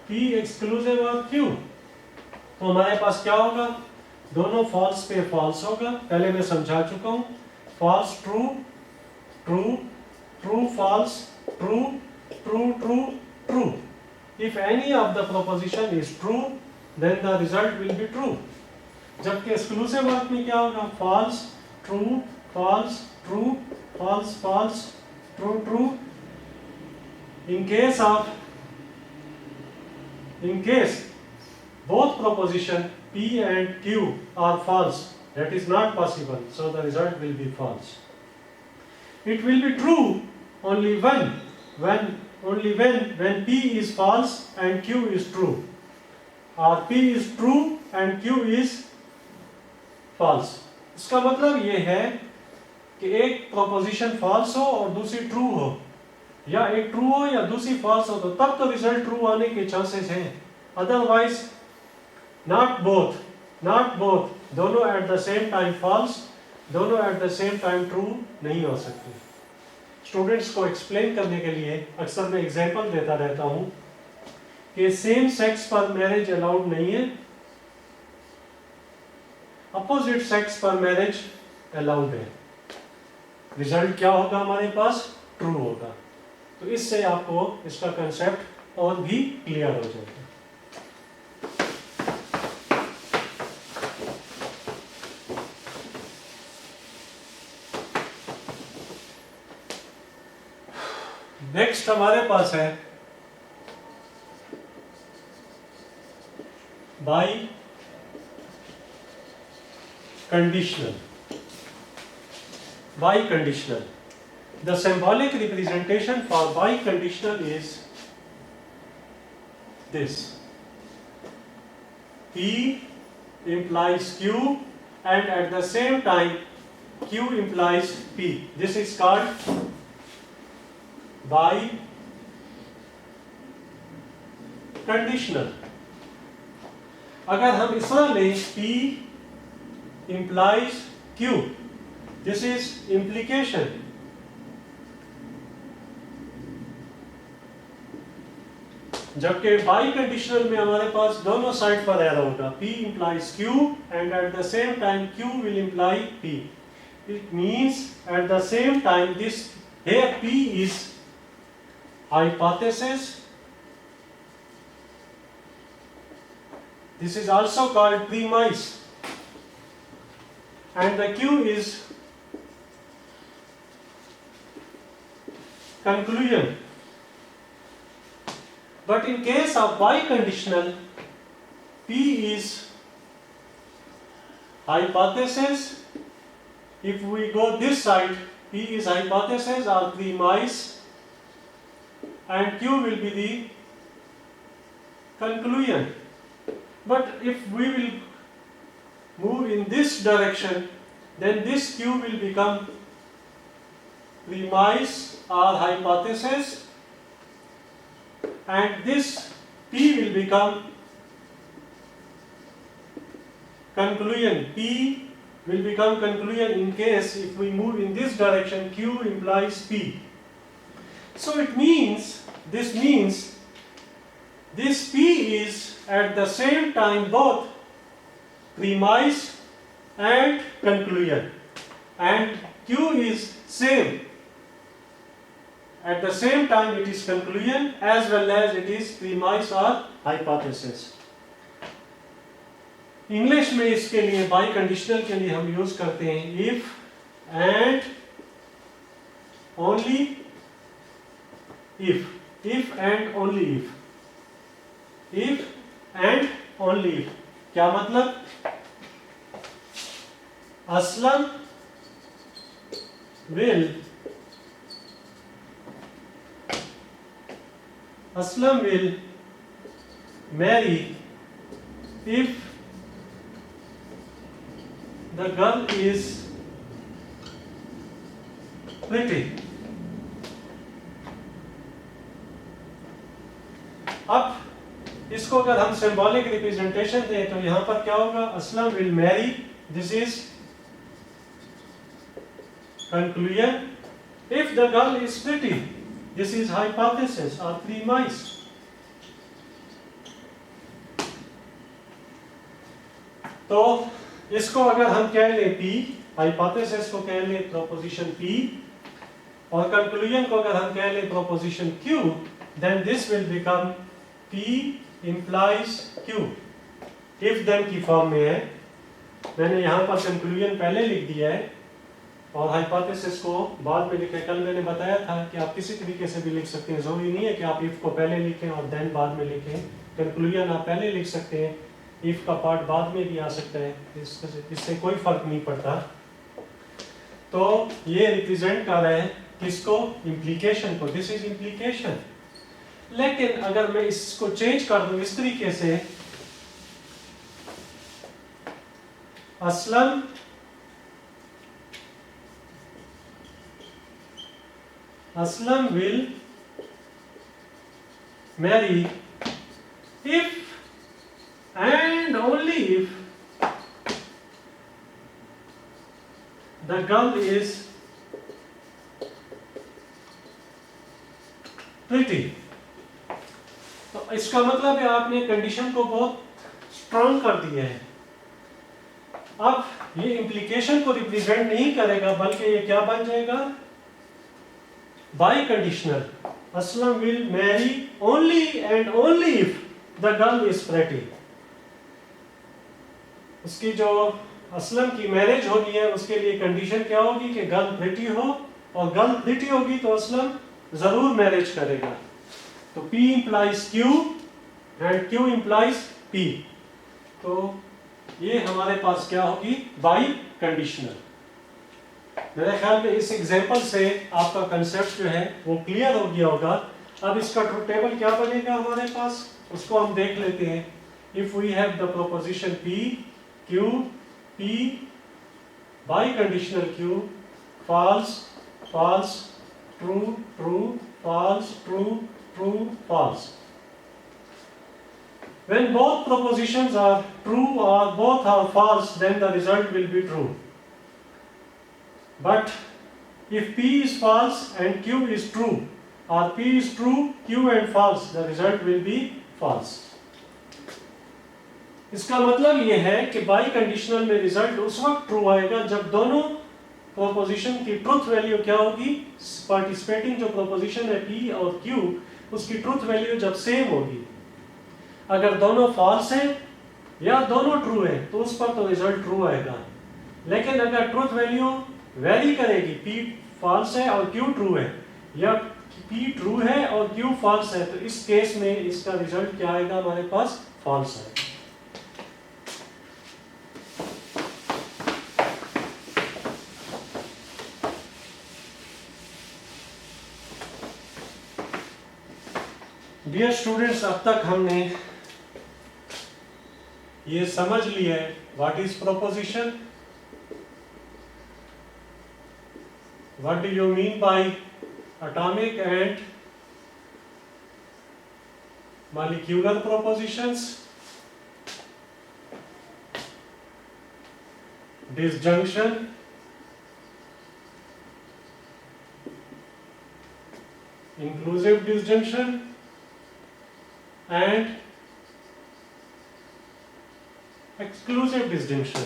P exclusive or Q, तो हमारे पास क्या होगा? दोनों फॉल्स पे फॉल्स होगा। पहले मैं समझा चुका हूं, false true true true false true true true true. If any of the proposition is true then the result will be true. जबकि एक्सक्लूसिव आर में क्या होगा? False true false true false false true true. In case both proposition P and Q are false, that is not possible, so the result will be false. It will be true only when P is false and Q is true, or P is true and Q is false। इसका मतलब ये है कि एक proposition false हो और दूसरी true हो, या एक true हो या दूसरी false हो, तो तब तो रिजल्ट true आने के चांसेस हैं। अदरवाइज not both दोनों at the same time false, दोनों at the same time true नहीं हो सकते। स्टूडेंट्स को एक्सप्लेन करने के लिए अक्सर मैं एग्जांपल देता रहता हूं कि सेम सेक्स पर मैरिज अलाउड नहीं है, अपोजिट सेक्स पर मैरिज अलाउड है। रिजल्ट क्या होगा? हमारे पास ट्रू होगा। तो इससे आपको इसका कंसेप्ट और भी क्लियर हो जाएगा। नेक्स्ट हमारे पास है by conditional. By conditional, the symbolic representation for biconditional is this: P implies Q and at the same time Q implies P. This is called biconditional। अगर हम इस तरह लें P implies Q, this is implication। जबकि by conditional में हमारे पास दोनों side पर एरो होगा, P implies Q and at the same time Q will imply P। It means at the same time this here P is hypothesis, this is also called premise, and the Q is conclusion। But in case of biconditional, P is hypothesis, if we go this side, P is hypothesis or premise and Q will be the conclusion। But if we will move in this direction, then this Q will become premise or hypothesis, and this P will become conclusion. P will become conclusion in case if we move in this direction, Q implies P. So it means, this means this P is at the same time both premise and conclusion, and Q is same. At the same time it is conclusion as well as it is premise or hypothesis. English में इसके लिए by conditional के लिए हम use करते हैं if and only if and only if and only if. क्या मतलब? Aslam will marry if the girl is pretty. अब इसको अगर हम सिंबॉलिक रिप्रेजेंटेशन दें तो यहां पर क्या होगा? Aslam will marry, this is conclusion. If the girl is pretty, this is hypothesis or premise. तो इसको अगर हम कह लें P, हाइपोथेसिस को कह लें प्रोपोजिशन P, और कंक्लूजन को अगर हम कह लें proposition Q, then this will become P implies Q. if then की फॉर्म में है। मैंने यहाँ पर कंक्लूजन पहले लिख दिया है और हाइपोथेसिस को बाद में लिखे। कल मैंने बताया था कि आप किसी तरीके से भी लिख सकते हैं, जरूरी नहीं है कि आप इफ को पहले लिखें और देन बाद में लिखें। कंक्लूजन आप पहले लिख सकते हैं, इफ का पार्ट बाद में भी आ सकता है, इससे कोई फर्क नहीं पड़ता। तो ये रिप्रेजेंट कर रहे हैं किसको? इम्प्लीकेशन को। This is implication. लेकिन अगर मैं इसको चेंज कर दूं इस तरीके से, Aslam will marry if and only if the girl is pretty. तो इसका मतलब है आपने कंडीशन को बहुत स्ट्रॉन्ग कर दिया है। अब ये इम्प्लीकेशन को रिप्रेजेंट नहीं करेगा, बल्कि ये क्या बन जाएगा? By conditional. Aslam will marry only and only if the girl is pretty. उसकी जो असलम की मैरिज होनी है उसके लिए कंडीशन क्या होगी कि गर्ल प्रेटी हो, और गर्ल प्रेटी होगी तो असलम जरूर मैरिज करेगा। तो P implies Q and Q implies P। तो ये हमारे पास क्या होगी? By conditional. मेरे ख्याल में इस एग्जांपल से आपका कंसेप्ट जो है वो क्लियर हो गया होगा। अब इसका ट्रूथ टेबल क्या बनेगा हमारे पास, उसको हम देख लेते हैं। If we have the proposition P, Q, P, biconditional Q, false, false, true, true, false, true, true, false. When both propositions are true or both are false, then the result will be true. But if P is false and Q is true, or P is true, Q and false, the result will be false. इसका मतलब ये है कि by conditional में result उस वक्त true आएगा जब दोनों प्रोपोजिशन की ट्रुथ वैल्यू क्या होगी? पार्टिसिपेटिंग जो प्रोपोजिशन है P और Q, उसकी ट्रुथ वैल्यू जब सेम होगी। अगर दोनों फॉल्स हैं या दोनों ट्रू है तो उस पर तो रिजल्ट ट्रू आएगा। लेकिन अगर ट्रुथ वैल्यू वेरी करेगी, P फॉल्स है और Q ट्रू है, या P ट्रू है और Q फॉल्स है, तो इस केस में इसका रिजल्ट क्या आएगा? हमारे पास फॉल्स है। डियर स्टूडेंट्स, अब तक हमने ये समझ लिया है What is proposition? What do you mean by atomic and molecular propositions? Disjunction, inclusive disjunction, and exclusive disjunction.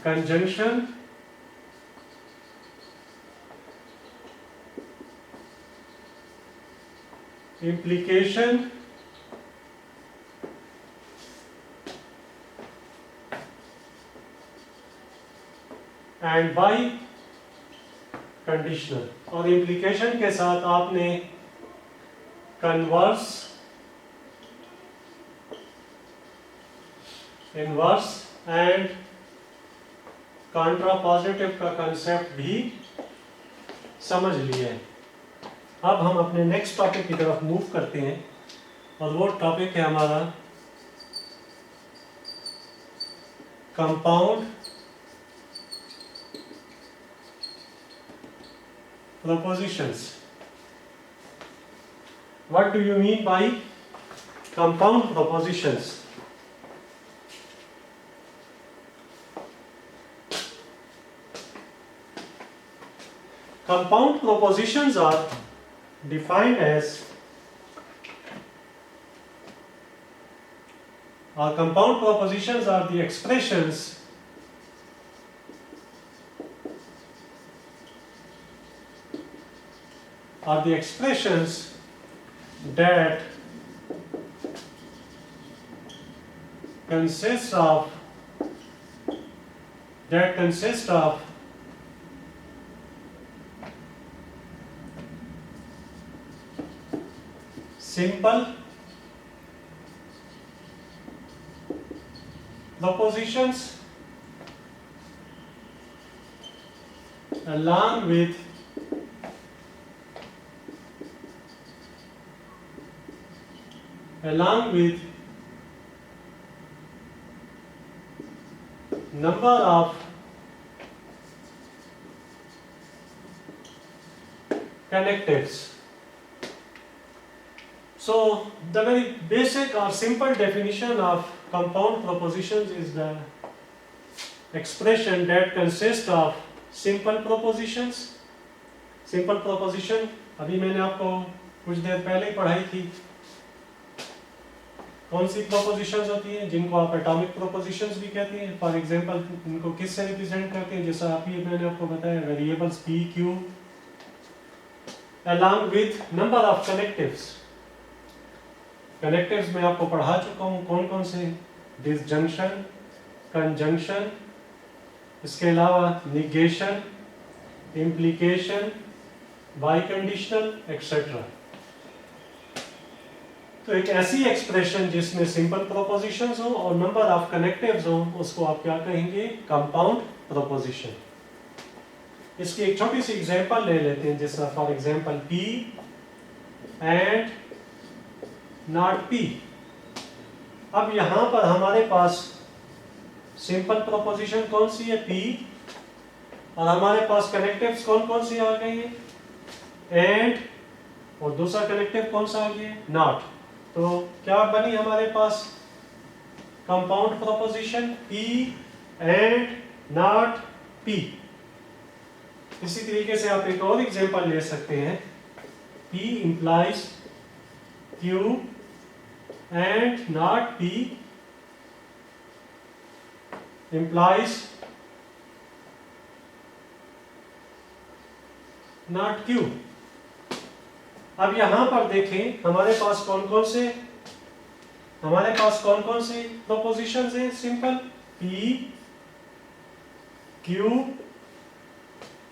Conjunction, implication, and by conditional. और इम्प्लीकेशन के साथ आपने कन्वर्स, इनवर्स एंड कॉन्ट्रापॉजिटिव का कंसेप्ट भी समझ लिए हैं। अब हम अपने नेक्स्ट टॉपिक की तरफ मूव करते हैं और वो टॉपिक है हमारा compound propositions. What do you mean by compound propositions? Compound propositions are defined as, or compound propositions are the expressions that consist of simple propositions along with number of connectives. So the very basic or simple definition of compound propositions is the expression that consists of simple propositions. Simple proposition अभी मैंने आपको कुछ देर पहले ही पढ़ाई थी। कौन सी propositions होती हैं जिनको आप एटॉमिक प्रोपोजिशंस भी कहते हैं। फॉर एग्जांपल इनको किससे रिप्रेजेंट करते हैं, जैसा अभी मैंने आपको बताया variables p q along with number of connectives। Connectives मैं आपको पढ़ा चुका हूँ कौन कौन से, डिसजंक्शन, कंजंक्शन, इसके अलावा negation, implication, by conditional etcetera. तो एक ऐसी एक्सप्रेशन जिसमें सिंपल प्रोपोजिशंस हो और नंबर ऑफ कनेक्टिव्स हो उसको आप क्या कहेंगे, कंपाउंड प्रोपोजिशन। इसकी एक छोटी सी एग्जांपल ले लेते हैं, जैसा for example p and not p। अब यहां पर हमारे पास सिंपल प्रोपोजिशन कौन सी है, p, और हमारे पास कनेक्टिव्स कौन कौन सी आ गई है, एंड, और दूसरा कनेक्टिव कौन सा आ गया है, नॉट। तो क्या बनी हमारे पास compound proposition p and not p। इसी तरीके से आप एक और एग्जांपल ले सकते हैं, p implies q and not p implies not q। अब यहां पर देखें हमारे पास कौन कौन से प्रोपोजिशंस हैं सिंपल, p q,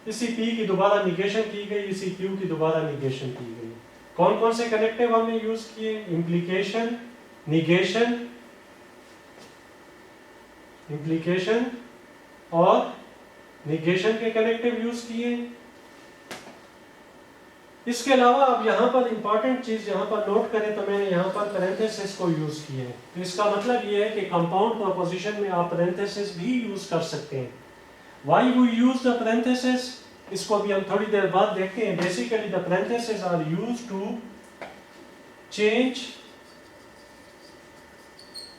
इसी p की दोबारा निगेशन की गई, इसी q की दोबारा निगेशन की गई। कौन कौन से कनेक्टिव हमने यूज किए, इम्प्लीकेशन, निगेशन और निगेशन के कनेक्टिव यूज किए। इसके अलावा अब यहाँ पर इंपॉर्टेंट चीज यहाँ पर नोट करें तो मैंने यहाँ पर पैरेंथेसिस को यूज किया है। तो इसका मतलब ये है कि कंपाउंड प्रोपोजिशन में आप पैरेंथेसिस भी यूज कर सकते हैं। Why we use the parenthesis, इसको भी हम थोड़ी देर बाद देखते हैं। Basically the parenthesis are used to change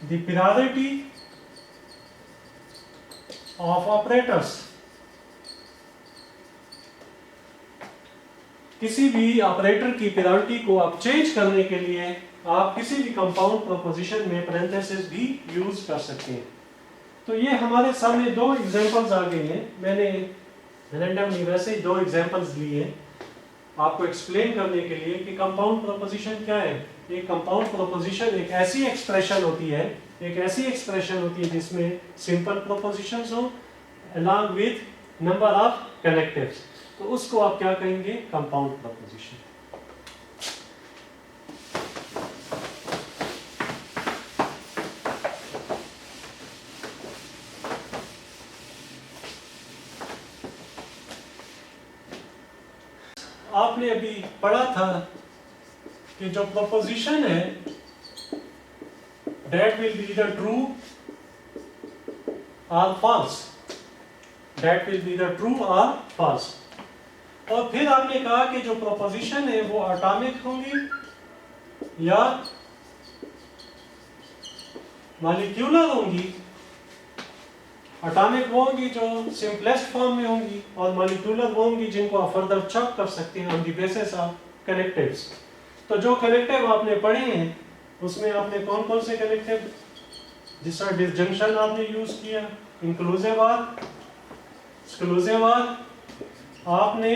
the priority of operators. किसी भी ऑपरेटर की प्रायोरिटी को आप चेंज करने के लिए आप किसी भी कंपाउंड प्रोपोजिशन में पैरेंथेसिस भी यूज कर सकते हैं। तो ये हमारे सामने दो एग्जांपल्स आ गए हैं। मैंने रैंडमली वैसे ही दो एग्जांपल्स लिए हैं आपको एक्सप्लेन करने के लिए कि कंपाउंड प्रोपोजिशन क्या है। एक कंपाउंड प्रोपोजिशन एक ऐसी एक्सप्रेशन होती है, जिसमें सिंपल प्रोपोजिशंस हो along with number of connectives, तो उसको आप क्या कहेंगे, कंपाउंड प्रोपोजिशन। आपने अभी पढ़ा था कि जो प्रोपोजिशन है that will be either true or false, that will be either true or false। और फिर आपने कहा कि जो प्रोपोजिशन है वो एटॉमिक होंगी या मॉलिक्यूलर होंगी। एटॉमिक वो होंगी जो सिंपलेस्ट फॉर्म में होंगी और मॉलिक्यूलर वो होंगी जिनको आप फर्दर चेक कर सकते हैं on the basis of connectives. तो जो कनेक्टिव आपने पढ़े हैं उसमें आपने कौन कौन से कनेक्टिव, जिसका डिसजंक्शन आपने यूज किया, इंक्लूसिव आर, एक्सक्लूसिव आर, आपने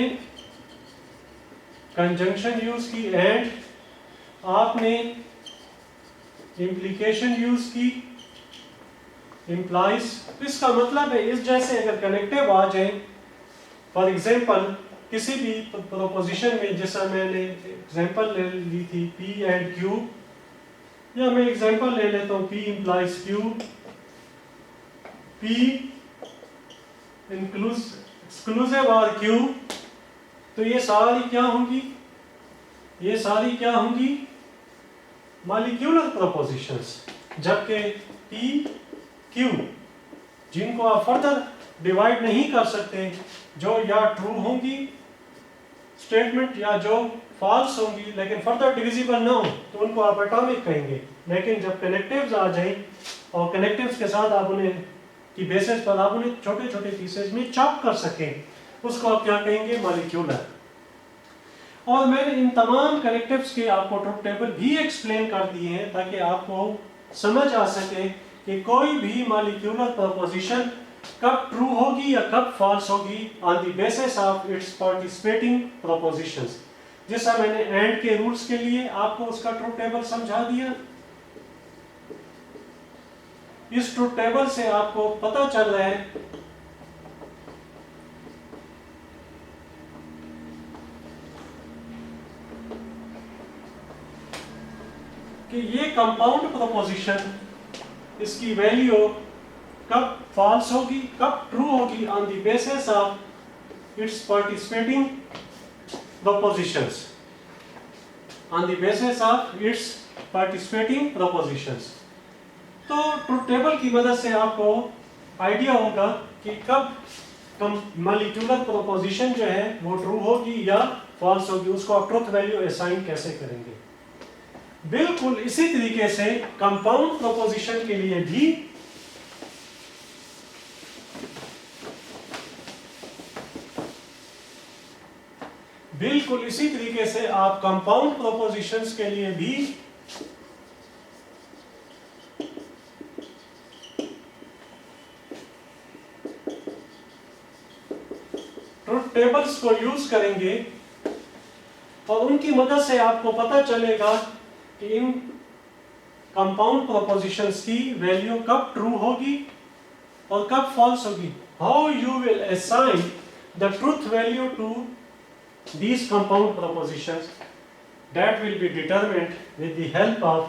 कंजंक्शन यूज की एंड आपने इंप्लीकेशन यूज की, इम्प्लाइज। इसका मतलब है इस जैसे अगर कनेक्टिव आ जाए, फॉर एग्जांपल किसी भी प्रोपोजिशन में, जैसा मैंने एग्जांपल ले ली थी P एंड Q, या मैं एग्जांपल ले लेता हूँ P implies Q, P exclusive और Q, तो ये सारी क्या होंगी, ये सारी क्या होंगी, मॉलिक्यूलर प्रोपोजिशंस। जबकि P Q जिनको आप फर्दर डिवाइड नहीं कर सकते, जो या ट्रू होंगी स्टेटमेंट या जो फॉल्स होंगी लेकिन फर्दर डिविजिबल ना हो, तो उनको आप एटॉमिक कहेंगे। लेकिन जब कनेक्टिव्स आ जाएं और कनेक्टिव्स के साथ आप उन्हें की बेसिस पर आप उन्हें छोटे छोटे पीसेस में चॉप कर सकें, उसको आप क्या कहेंगे, मॉलिक्यूलर। और मैंने इन तमाम कनेक्टिव्स के आपको ट्रुथ टेबल भी एक्सप्लेन कर दिए हैं ताकि आपको समझ आ सके कि कोई भी मॉलिक्यूलर प्रोपोजिशन कब ट्रू होगी या कब फॉल्स होगी on the basis of its participating propositions. जैसा मैंने एंड के रूल्स के लिए आपको उसका ट्रुथ टेबल समझा दिया, इस ट्रुथ टेबल से आपको पता चल रहा है कि ये कंपाउंड प्रोपोजिशन, इसकी वैल्यू कब फॉल्स होगी कब ट्रू होगी on the basis of its participating propositions, on the basis of its participating propositions. तो ट्रुथ टेबल की मदद से आपको आइडिया होगा कि कब मॉलिक्यूलर प्रोपोजिशन जो है वो ट्रू होगी या फॉल्स होगी, उसको आप ट्रुथ वैल्यू असाइन कैसे करेंगे। बिल्कुल इसी तरीके से कंपाउंड प्रोपोजिशन के लिए भी आप कंपाउंड प्रोपोजिशंस के लिए भी ट्रुथ टेबल्स को यूज करेंगे और उनकी मदद से आपको पता चलेगा कि इन कंपाउंड प्रोपोजिशंस की वैल्यू कब ट्रू होगी और कब फॉल्स होगी। How you will assign the truth value to these compound propositions, that will be determined with the help of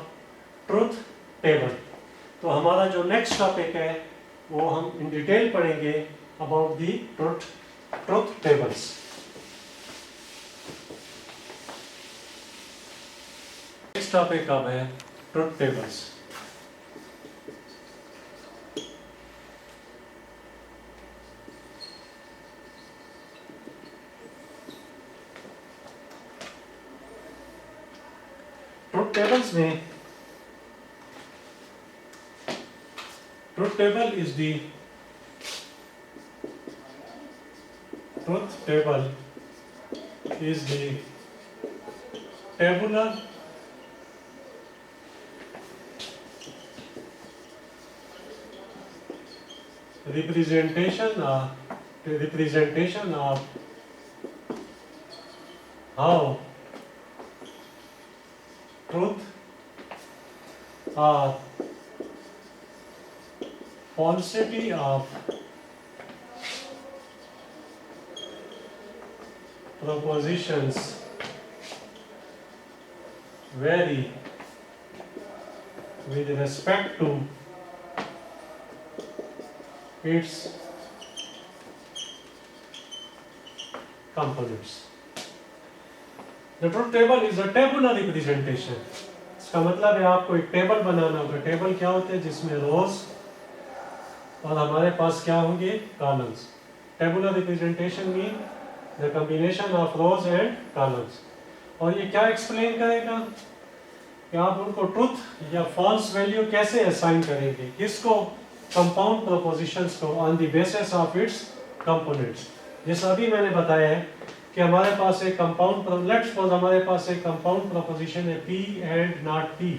truth table। तो हमारा जो नेक्स्ट टॉपिक है वो हम इन डिटेल पढ़ेंगे about the truth tables. Next topic अब है truth tables. Truth tables में truth table is the tabular representation of how truth or falsity of propositions vary with respect to its components. The truth table is a tabular representation. इसका मतलब है आपको एक table बनाना होगा। Table क्या होते हैं? जिसमें रोज और हमारे पास क्या होंगे? Columns. Tabular representation mean the combination of rose and columns. और ये क्या एक्सप्लेन करेगा कि आप उनको ट्रुथ या फॉल्स वैल्यू कैसे असाइन करेंगे, किसको? कंपाउंड प्रोपोजिशंस को on the basis of its components. जैसा अभी मैंने बताया है कि हमारे पास एक कंपाउंड, लेट्स सपोज हमारे पास एक कंपाउंड प्रोपोजिशन है P एंड नॉट P।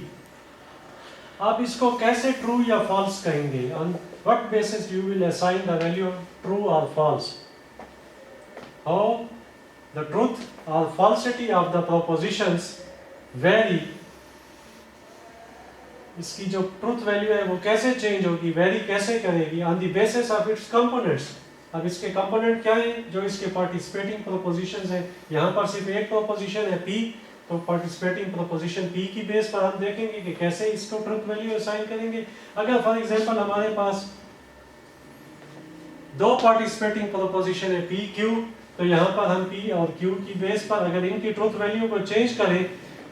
आप इसको कैसे ट्रू या फॉल्स कहेंगे? On what basis you will assign the value true और फॉल्स? हाउ द ट्रूथ और falsity of the propositions very. इसकी जो ट्रूथ वैल्यू है वो कैसे चेंज होगी, वेरी कैसे करेगी? On the basis of its components. अब इसके कंपोनेंट क्या है? जो इसके पार्टिसिपेटिंग प्रोपोजिशंस है। यहाँ पर सिर्फ एक प्रोपोजिशन है P, तो पार्टिसिपेटिंग प्रोपोजिशन P की बेस पर हम देखेंगे कि कैसे इसको ट्रुथ वैल्यू असाइन करेंगे। अगर फॉर एग्जांपल हमारे पास दो पार्टिसिपेटिंग प्रोपोजिशन है P Q, तो यहाँ पर हम P और Q की बेस पर अगर इनकी ट्रुथ वैल्यू को चेंज करें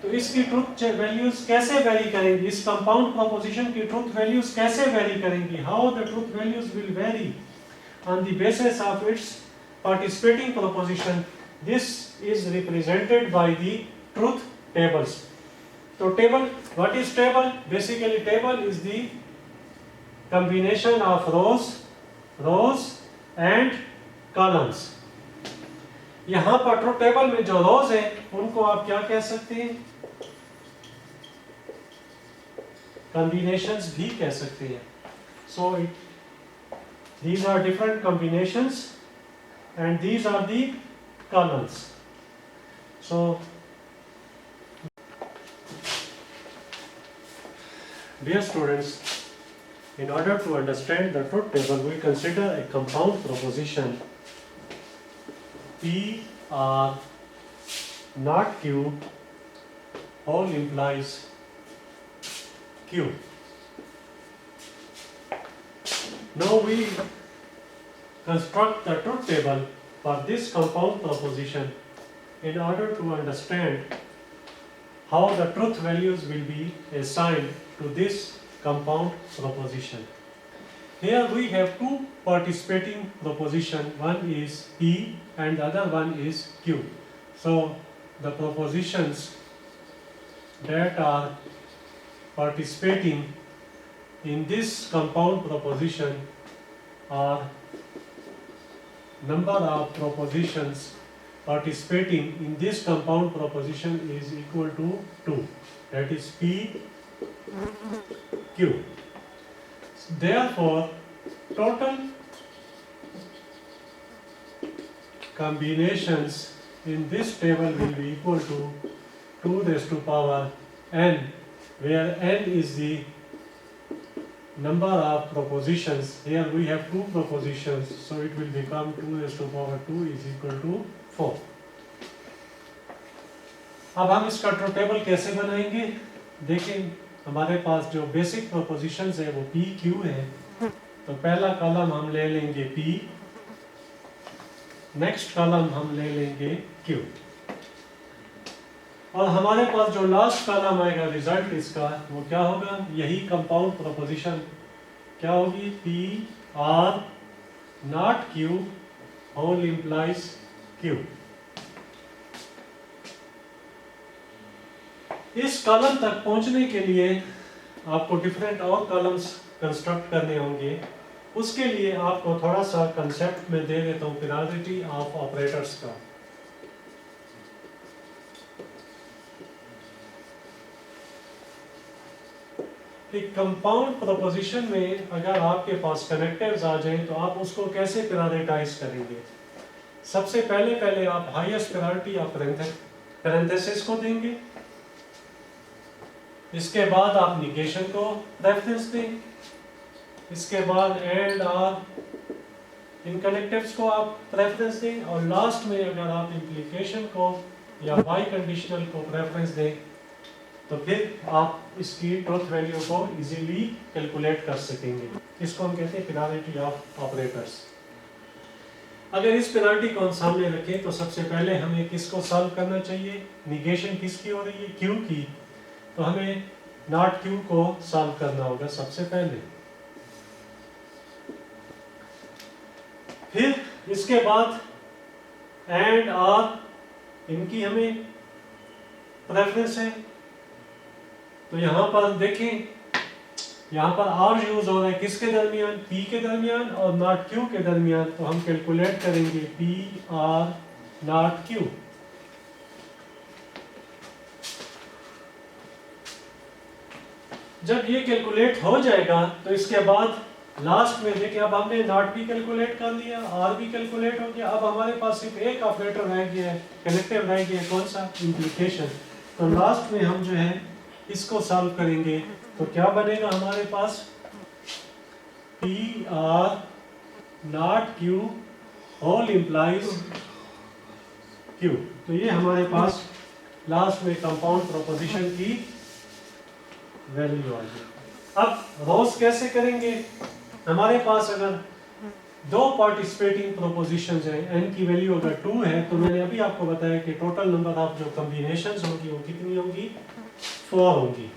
तो इसकी ट्रुथ वैल्यूज कैसे वेरी करेंगी? इस कंपाउंड प्रोपोजिशन की ट्रुथ वैल्यूज कैसे वेरी करेंगी? How the truth values will very on the basis of its participating proposition. This is represented by the truth tables. So table, what is table? Basically table is the combination of rows and columns. यहाँ पर truth table में जो रोज है उनको आप क्या कह सकते हैं? कॉम्बिनेशंस भी कह सकते हैं। So these are different combinations and these are the columns. So dear students, in order to understand the truth table, we consider a compound proposition P or not Q whole implies Q. Now we construct the truth table for this compound proposition in order to understand how the truth values will be assigned to this compound proposition. Here we have two participating proposition, one is P and the other one is Q. So the propositions that are participating in this compound proposition are number of propositions participating in this compound proposition is equal to 2, that is P Q. Therefore total combinations in this table will be equal to 2 raised to power n, where n is the number of propositions. Here we have two propositions, so it will become 2 raised to power 2 is equal to 4. अब हम इसका truth table कैसे बनाएंगे? देखें, हमारे पास जो basic propositions है वो P Q है, तो पहला कॉलम हम ले लेंगे P, नेक्स्ट कॉलम हम ले लेंगे Q। और हमारे पास जो लास्ट कॉलम आएगा रिजल्ट इसका वो क्या होगा, यही कंपाउंड प्रोपोजिशन क्या होगी, P or not Q whole implies Q. इस कॉलम तक पहुंचने के लिए आपको डिफरेंट और कॉलम्स कंस्ट्रक्ट करने होंगे। उसके लिए आपको थोड़ा सा कंसेप्ट में दे देता हूं प्रियोरिटी ऑफ ऑपरेटर्स का। एक कंपाउंड प्रोपोजिशन में अगर आपके पास कनेक्टिव्स आ जाएं तो आप उसको कैसे प्रायोरिटाइज करेंगे। सबसे पहले आप हाईएस्ट प्रायोरिटी ऑफ पैरेंथेसिस को देंगे, इसके बाद आप निगेशन को रेफरेंस दें, इसके बाद एंड आर इन कनेक्टिव्स को आप प्रेफरेंस दें, और लास्ट में अगर आप इम्प्लीकेशन को या बाई कंडीशनल को प्रेफरेंस दें तो फिर आप इसकी ट्रुथ वैल्यू को इजीली कैलकुलेट कर सकेंगे। इसको हम कहते हैं प्रायोरिटी ऑफ ऑपरेटर्स। अगर इस प्रायोरिटी को हम सामने रखें तो सबसे पहले हमें किसको सॉल्व करना चाहिए, निगेशन किसकी हो रही है, क्यू की, तो हमें नॉट क्यू को सॉल्व करना होगा सबसे पहले। फिर इसके बाद एंड आर इनकी हमें प्रेफरेंस है, तो यहां पर देखें यहां पर आर यूज हो रहा है किसके दरमियान, पी के दरमियान और नॉट क्यू के दरमियान, तो हम कैलकुलेट करेंगे पी आर नॉट क्यू। जब ये कैलकुलेट हो जाएगा तो इसके बाद लास्ट में देखिए अब हमने नॉट भी कैलकुलेट कर लिया, आर भी कैलकुलेट हो गया, अब हमारे पास सिर्फ एक ऑपरेटर रह गया है, कनेक्टिव रह गया है, कौन सा, इम्प्लीकेशन। तो लास्ट में हम जो है इसको सॉल्व करेंगे तो क्या बनेगा हमारे पास, P or not Q whole implies Q. तो ये हमारे पास लास्ट में कंपाउंड प्रोपोजिशन की वैल्यू आ गई। अब रोज कैसे करेंगे, हमारे पास अगर दो पार्टिसिपेटिंग प्रोपोजिशंस हैं, n की वैल्यू अगर 2 है तो मैंने अभी आपको बताया कि टोटल नंबर ऑफ जो कॉम्बिनेशंस होंगी वो कितनी होंगी, 4 होंगी।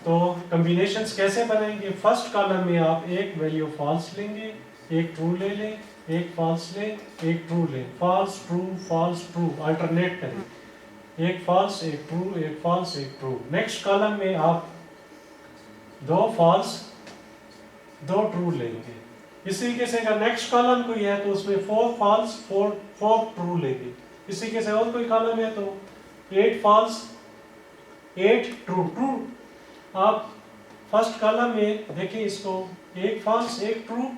तो कॉम्बिनेशंस कैसे बनाएंगे, फर्स्ट कॉलम में आप एक वैल्यू फॉल्स लेंगे, एक ट्रू ले लें, एक फॉल्स लें, एक ट्रू लें, फॉल्स ट्रू अल्टरनेट करें, एक फॉल्स एक ट्रू, एक फॉल्स एक ट्रू। नेक्स्ट कॉलम में आप दो फॉल्स दो ट्रू लेंगे। इसी तरीके से अगर नेक्स्ट कॉलम कोई है तो उसमें 4 फॉल्स 4 ट्रू लेंगे। इसी तरीके से और कोई कॉलम है तो 8 फॉल्स 8 ट्रू। आप फर्स्ट कॉलम में देखिए इसको, एक फॉल्स एक ट्रू,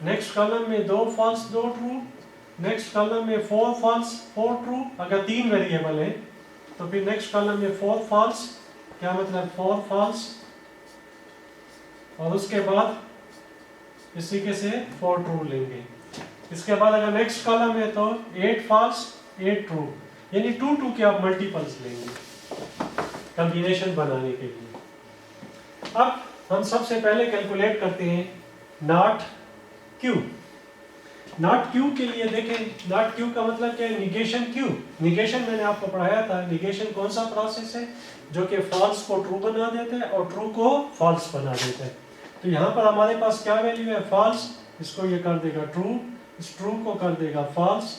नेक्स्ट कॉलम में 2 फॉल्स 2 ट्रू, नेक्स्ट कॉलम में 4 फॉल्स 4 ट्रू। अगर 3 वेरिएबल है तो फिर नेक्स्ट कॉलम में 4 फॉल्स, क्या मतलब 4 फॉल्स, और उसके बाद इस तरीके से 4 ट्रू लेंगे। इसके बाद अगर नेक्स्ट कॉलम है तो 8 फॉल्स 8 ट्रू, यानी 2 2 के आप मल्टीपल्स लेंगे कॉम्बिनेशन बनाने के लिए। अब हम सबसे पहले कैलकुलेट करते हैं नॉट क्यू। नॉट क्यू के लिए देखें, नॉट क्यू का मतलब क्या है, निगेशन क्यू। निगेशन मैंने आपको पढ़ाया था, निगेशन कौन सा प्रोसेस है जो कि फॉल्स को ट्रू बना देता है और ट्रू को फॉल्स बना देता है। तो यहाँ पर हमारे पास क्या वैल्यू है, फॉल्स, इसको ये कर देगा ट्रू, इस ट्रू को कर देगा फॉल्स,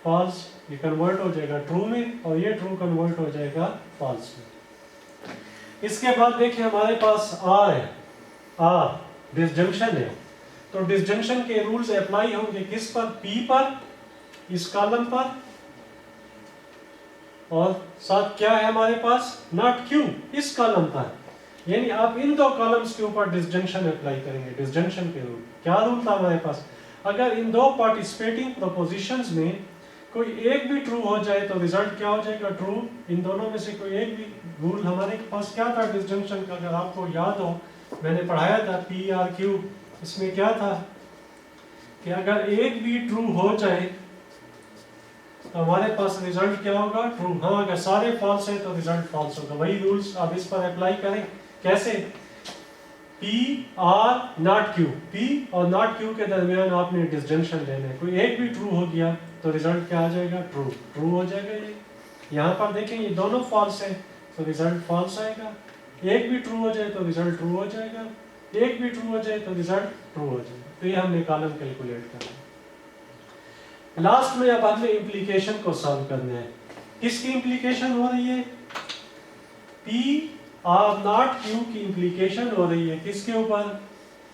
फॉल्स ये कन्वर्ट हो जाएगा ट्रू में, और ये ट्रू कन्वर्ट हो जाएगा फॉल्स में। इसके बाद देखिए हमारे पास आर है, आर डिसजंक्शन है, तो डिसजंक्शन के रूल्स अप्लाई होंगे किस पर, पी पर, इस कॉलम पर, और साथ क्या है हमारे पास, नॉट क्यू इस कॉलम पर। यानी आप इन दो कॉलम्स के ऊपर डिसजंक्शन अप्लाई करेंगे। डिसजंक्शन के रूल, क्या रूल था हमारे पास, अगर इन दो पार्टिसिपेटिंग प्रोपोजिशंस में कोई एक भी ट्रू हो जाए तो रिजल्ट क्या हो जाएगा, ट्रू। इन दोनों में से कोई एक भी, रूल हमारे पास क्या था डिसजंक्शन का, अगर आपको याद हो मैंने पढ़ाया था पी आर क्यू, इसमें क्या था कि अगर एक भी ट्रू हो जाए तो हमारे पास रिजल्ट क्या होगा, ट्रू। हाँ, अगर सारे फॉल्स हैं तो रिजल्ट फॉल्स होगा। वही रूल्स आप इस पर अप्लाई करें, कैसे, P or not Q, P और नॉट क्यू के दरमियान आपने डिसजंक्शन लेना है। कोई एक भी ट्रू हो गया तो रिजल्ट क्या आ जाएगा, ट्रू, ट्रू हो जाएगा ये। यहाँ पर देखें ये दोनों फॉल्स है तो रिजल्ट फॉल्स आएगा, एक भी ट्रू हो जाए तो रिजल्ट ट्रू हो जाएगा, एक भी ट्रू हो जाए तो रिजल्ट ट्रू हो जाएगा। तो ये हमने कॉलम कैलकुलेट करना। लास्ट में अब हमने इम्प्लीकेशन को सॉल्व करना है। किसकी इम्प्लीकेशन हो रही है? पी आर नॉट क्यू की इम्प्लीकेशन हो रही है किसके ऊपर?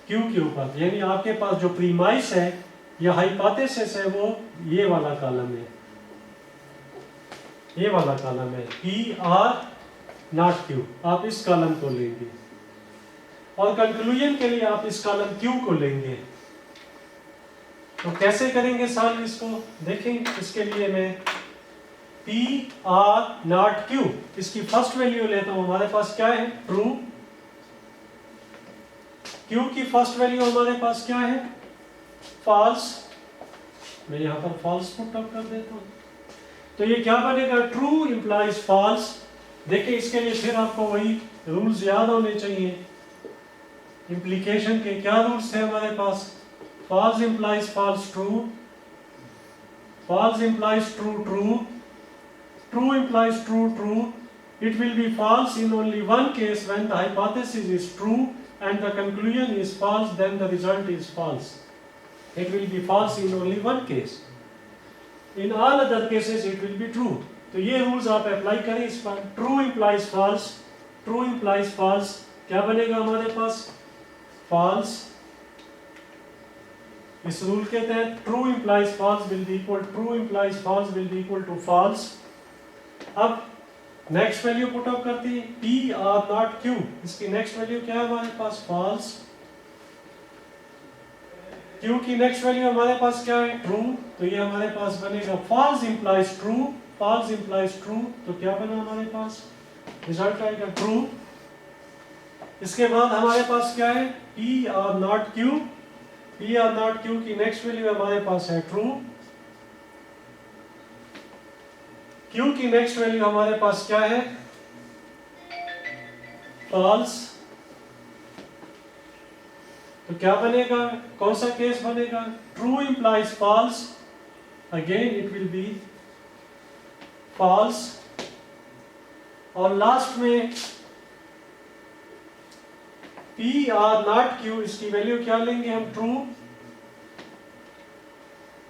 क्यू के ऊपर। यानी आपके पास जो प्रीमाइस है या हाइपोथेसिस है वो ये वाला कॉलम है, ये वाला कॉलम है पी आर नॉट क्यू। आप इस कॉलम को लेंगे और कंक्लूजन के लिए आप इस कॉलम क्यू को लेंगे। तो कैसे करेंगे सॉल्व इसको? देखें, इसके लिए मैं पी आर नॉट क्यू इसकी फर्स्ट वैल्यू लेता हूं। हमारे पास क्या है? ट्रू। क्यू की फर्स्ट वैल्यू हमारे पास क्या है? फॉल्स। मैं यहां पर फॉल्स पुट अप कर देता हूं। तो ये क्या बनेगा? True implies false. देखिए इसके लिए फिर आपको वही रूल्स याद होने चाहिए। इंप्लीकेशन के क्या रूल्स थे हमारे पास? False implies false true, false implies true true, true implies true true. It will be false in only one case when the hypothesis is true and the conclusion is false, then the result is false. It will be false in only one case. In all other cases it will be true. तो ये rules आप apply करें इस पर। True implies false, true implies false, क्या बनेगा हमारे पास? false. इस रूल के तहत true implies false will be equal, true implies false will be equal to false. अब नेक्स्ट वैल्यू पुट अप करती है पी आर नॉट क्यू। इसकी नेक्स्ट वैल्यू क्या है हमारे पास? फॉल्स। क्यू की नेक्स्ट वैल्यू हमारे पास क्या है? ट्रू। तो ये हमारे पास बनेगा false implies true, false implies true. तो क्या बना हमारे पास? रिजल्ट आएगा ट्रू। इसके बाद हमारे पास क्या है? P or not Q. P or not Q की नेक्स्ट वैल्यू हमारे पास है ट्रू। Q की नेक्स्ट वैल्यू हमारे पास क्या है? फॉल्स। तो क्या बनेगा? कौन सा केस बनेगा? True implies false, again it will be false. और लास्ट में P आर नॉट Q, इसकी वैल्यू क्या लेंगे हम? ट्रू।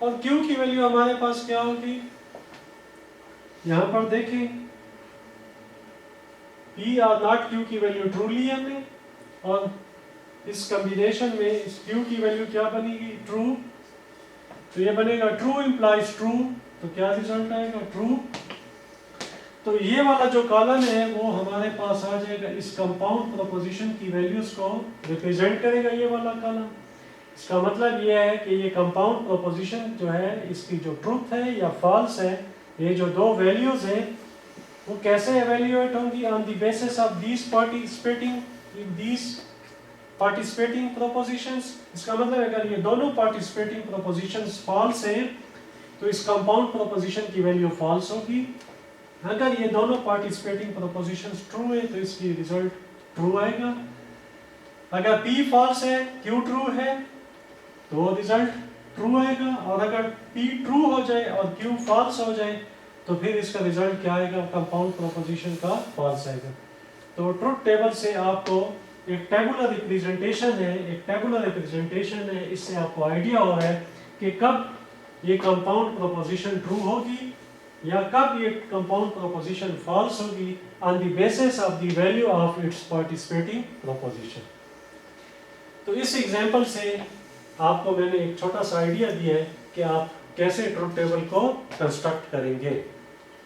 और Q की वैल्यू हमारे पास क्या होगी? यहां पर देखें पी आर नॉट क्यू की वैल्यू ट्रू ली हमने और इस कॉम्बिनेशन में इस क्यू की वैल्यू क्या बनेगी? ट्रू। तो ये बनेगा ट्रू इंप्लाइज ट्रू। तो क्या रिजल्ट आएगा? ट्रू। तो ये वाला जो कॉलम है वो हमारे पास आ जाएगा, इस कंपाउंड प्रोपोजिशन की वैल्यूज को रिप्रेजेंट करेगा ये वाला कॉलम। इसका मतलब ये है कि ये कंपाउंड प्रोपोजिशन जो है इसकी जो ट्रूथ है या फॉल्स है, ये जो दो वैल्यूज हैं वो कैसे एवेल्युएट होंगी? On the basis of these participating propositions. इसका मतलब अगर ये दोनों पार्टिसिपेटिंग प्रोपोजिशंस फॉल्स हैं तो इस कंपाउंड प्रोपोजिशन की वैल्यू फॉल्स होगी। अगर ये दोनों पार्टिसिपेटिंग प्रोपोजिशंस ट्रू है तो इसकी रिजल्ट ट्रू आएगा। अगर P फॉल्स है, Q ट्रू है तो रिजल्ट ट्रू आएगा। और अगर P ट्रू हो जाए और Q फॉल्स हो जाए तो फिर इसका रिजल्ट क्या आएगा? कंपाउंड प्रोपोजिशन का फॉल्स आएगा। तो ट्रुथ टेबल से आपको एक टेबुलर रिप्रेजेंटेशन है, एक टेबुलर रिप्रेजेंटेशन है, इससे आपको आइडिया हो रहा है कि कब ये कंपाउंड प्रोपोजिशन ट्रू होगी या कब ये कंपाउंड प्रोपोजिशन फॉल्स होगी on the basis of the value of its participating proposition. तो इस एग्जांपल से आपको मैंने एक छोटा सा आइडिया दिया है कि आप कैसे ट्रुथ टेबल को कंस्ट्रक्ट करेंगे।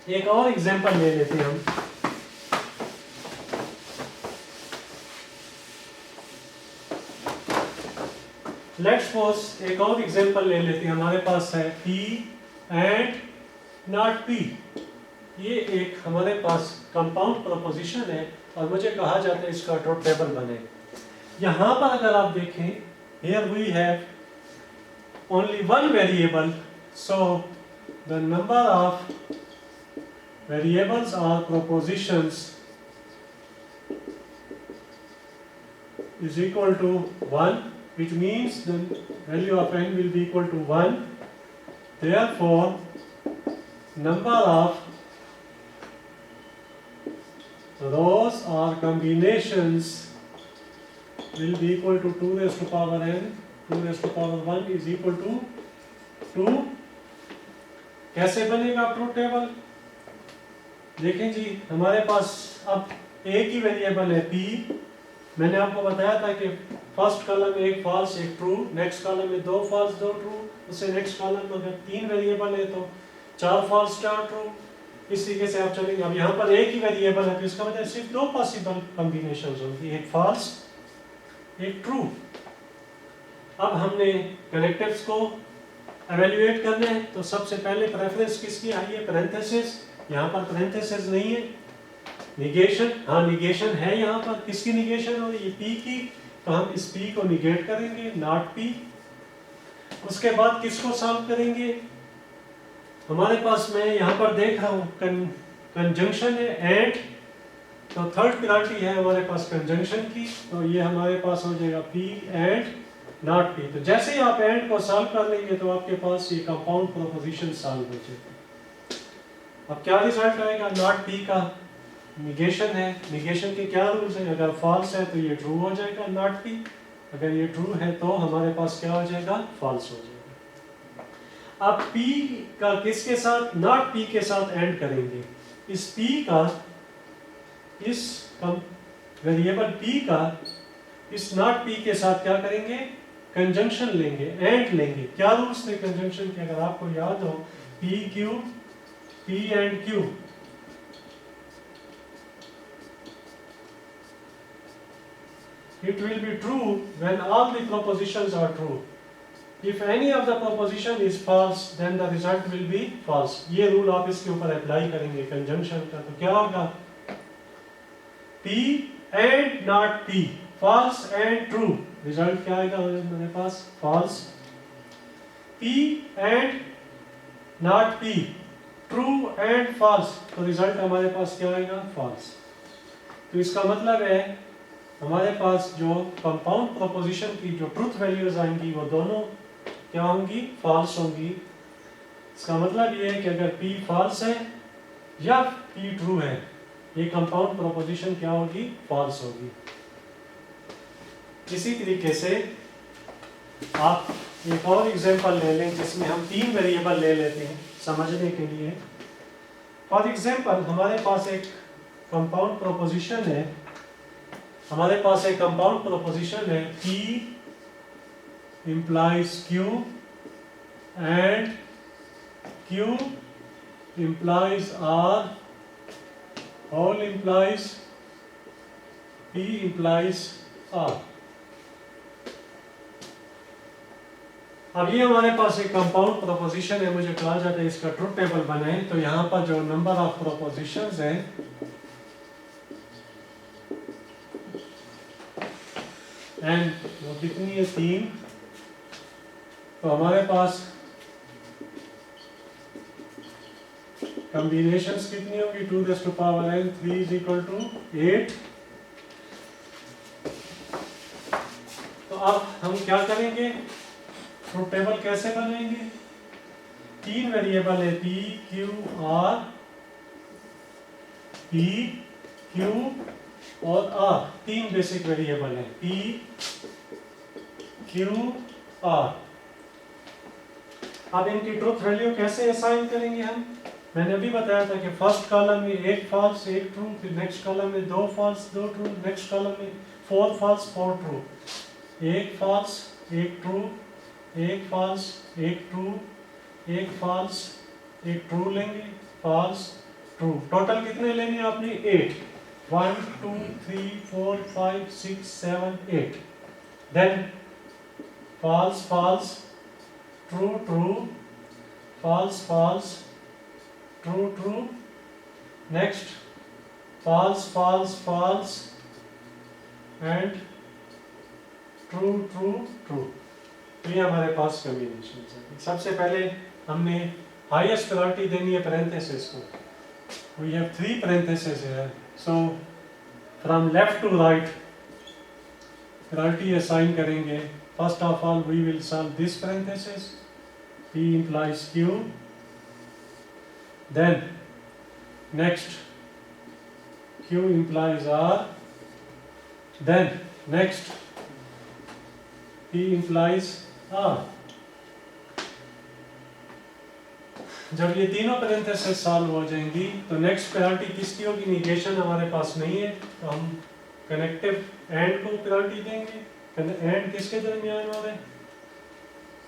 एक और एग्जांपल ले लेते हैं हम। लेट्स सपोज एक और एग्जांपल ले लेते हैं। हमारे पास है P एंड नॉट P। ये एक हमारे पास कंपाउंड प्रोपोजिशन है और मुझे कहा जाता है इसका ट्रुथ टेबल बने। यहां पर अगर आप देखें, here we have only one variable, so the number of variables or propositions is equal to 1, which means the value of n will be equal to 1. Therefore, number of rows or combinations will be equal to 2 raised to power n, 2 raised to power 1 is equal to 2। कैसे बनेगा truth table? देखें जी, हमारे पास अब एक ही variable है p। मैंने आपको बताया था कि फर्स्ट कॉलम में एक फॉल्स एक ट्रू, नेक्स्ट कॉलम में दो फॉल्स दो ट्रू, उससे नेक्स्ट कॉलम में अगर तीन वेरिएबल है तो चार फॉल्स चार ट्रू, इस तरीके से आप चलेंगे। अब यहाँ पर एक ही वेरिएबल है तो इसका मतलब सिर्फ दो पॉसिबल कॉम्बिनेशंस होंगी, एक फॉल्स एक ट्रू। अब हमने कनेक्टिव्स को एवेल्युएट करना है तो सबसे पहले प्रेफरेंस किसकी आई है? पैरेंथेसिस। यहाँ पर पैरेंथेसिस नहीं है। निगेशन, हाँ निगेशन है यहाँ पर। किसकी निगेशन हो रही है? पी की। तो हम इस पी को निगेट करेंगे, नॉट पी। उसके बाद किसको सॉल्व करेंगे? हमारे पास मैं यहाँ पर देख रहा हूँ कंजंक्शन है एंड, तो थर्ड प्रायोरिटी है हमारे पास कंजंक्शन की, तो ये हमारे पास हो जाएगा पी एंड नॉट पी। तो जैसे ही आप एंड को सॉल्व कर लेंगे तो आपके पास ये कंपाउंड प्रोपोजिशन सॉल्व हो जाएगी। अब क्या रिजल्ट आएगा? नॉट पी का निगेशन है। निगेशन के क्या रूल्स हैं? अगर फॉल्स है तो ये ट्रू हो जाएगा नॉट पी, अगर ये ट्रू है तो हमारे पास क्या हो जाएगा? फॉल्स हो जाएगा। अब P का किसके साथ? नॉट P के साथ एंड करेंगे। इस P का, इस वेरिएबल P का इस नॉट P के साथ क्या करेंगे? कंजंक्शन लेंगे, एंड लेंगे। क्या रूल्स थे कंजंक्शन के? अगर आपको याद हो, P Q, P and Q। It will be true when all the propositions are true. If any of the proposition is false, then the result will be false. ये rule आप इसके ऊपर अप्लाई करेंगे कंजंक्शन का, तो क्या होगा? P and not P, false and true, result क्या आएगा मेरे पास? false। P and not P, true and false, तो रिजल्ट हमारे पास क्या आएगा? false। तो इसका मतलब है हमारे पास जो कंपाउंड प्रोपोजिशन की जो ट्रुथ वैल्यूज आएंगी वो दोनों क्या होंगी? फॉल्स होंगी। इसका मतलब ये है कि अगर P फॉल्स है या P ट्रू है, ये कंपाउंड प्रोपोजिशन क्या होगी? फॉल्स होगी। इसी तरीके से आप एक और एग्जांपल ले लें जिसमें हम तीन वेरिएबल ले लेते हैं समझने के लिए। फॉर एग्जांपल हमारे पास एक कंपाउंड प्रोपोजिशन है, हमारे पास एक कंपाउंड प्रोपोजिशन है P implies Q and Q implies R, all implies P implies R। अब ये हमारे पास एक कंपाउंड प्रोपोजिशन है, मुझे कहा जाता है इसका ट्रुथ टेबल बनाए। तो यहाँ पर जो नंबर ऑफ प्रोपोजिशंस हैं एंड वो कितनी है? 3। तो हमारे पास कॉम्बिनेशंस कितनी होगी? 2 raised to power n, 3 is equal to 8। तो अब हम क्या करेंगे? ट्रुथ टेबल कैसे बनाएंगे? तीन वेरिएबल है P Q R, P Q और R, तीन बेसिक वेरिएबल है P Q R। अब इनकी ट्रुथ वैल्यू कैसे असाइन करेंगे हम? मैंने अभी बताया था कि फर्स्ट कॉलम में एक फॉल्स एक ट्रू, फिर नेक्स्ट कॉलम में दो फॉल्स दो ट्रू, नेक्स्ट कॉलम में फोर फॉल्स फोर ट्रू, एक फॉल्स एक ट्रू, एक फॉल्स एक ट्रू, एक फॉल्स एक ट्रू लेंगे, फॉल्स ट्रू। टोटल कितने लेंगे आपने? 8। 1 2 3 4 5 6 7 8। Then false false, true true, false false, true true, next false false false and true true true। तो ये हमारे पास कॉम्बिनेशन है। सबसे पहले हमने हाईएस्ट प्रायोरिटी देनी है पैरेंथेसिस को। We have 3 parenthesis here, so from left to right priority assign करेंगे। First of all we will solve this parenthesis, P implies Q, then next Q implies R. Then next P implies R. जब ये तीनों parenthesis solve हो जाएंगी तो next priority किसकी होगी? Negation हमारे पास नहीं है तो हम कनेक्टिव एंड को प्रायोरिटी देंगे। एंड किसके दरमियान हो रहे हैं?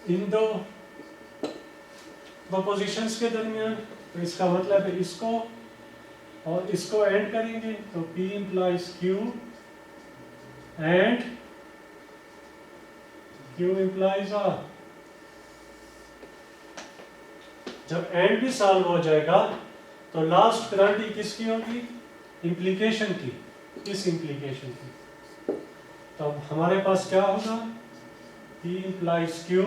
इन दो प्रोपोजिशंस के दरमियान। तो इसका मतलब है इसको और इसको एंड करेंगे तो P implies Q and Q implies R। जब एंड भी सॉल्व हो जाएगा तो लास्ट प्रायोरिटी किसकी होगी? इंप्लीकेशन की, इस इंप्लीकेशन की। तो अब हमारे पास क्या होगा? P implies Q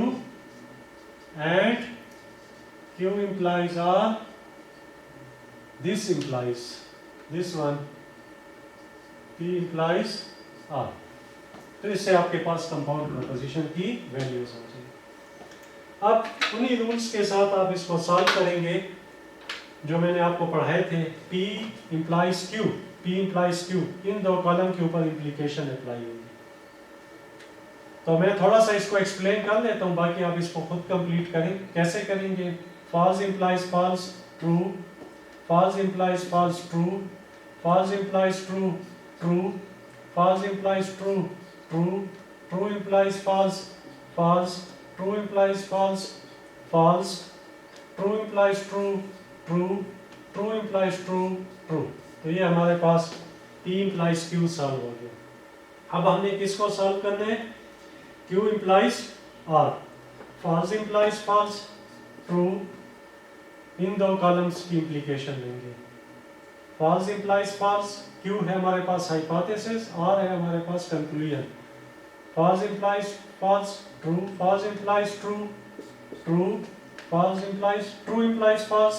and Q implies R. This implies this one. P implies R. तो इससे आपके पास कंपाउंड प्रोपोजिशन की वैल्यूज हो जाएगी। अब उन्हीं रूल्स के साथ आप इसको सॉल्व करेंगे जो मैंने आपको पढ़ाए थे। P implies Q, P implies Q, इन दो कॉलम के ऊपर इंप्लीकेशन अप्लाई होगी। तो मैं थोड़ा सा इसको एक्सप्लेन कर देता हूँ, बाकी आप इसको खुद कंप्लीट करें। कैसे करेंगे? false implies false, true, false implies false, true, false implies true, true, false implies true, true, true implies false, false, true implies false, false, true implies true, true, true implies true, true। तो ये हमारे पास P implies Q solve हो गया। अब हमने किसको solve करना है? Q implies R, false implies false, true, इन दो कॉलम्स की इंप्लीकेशन लेंगे। false implies false, Q है हमारे पास हाइपोथेसिस, R है हमारे पास conclusion. false implies false, true, false implies true, true, false implies true implies false,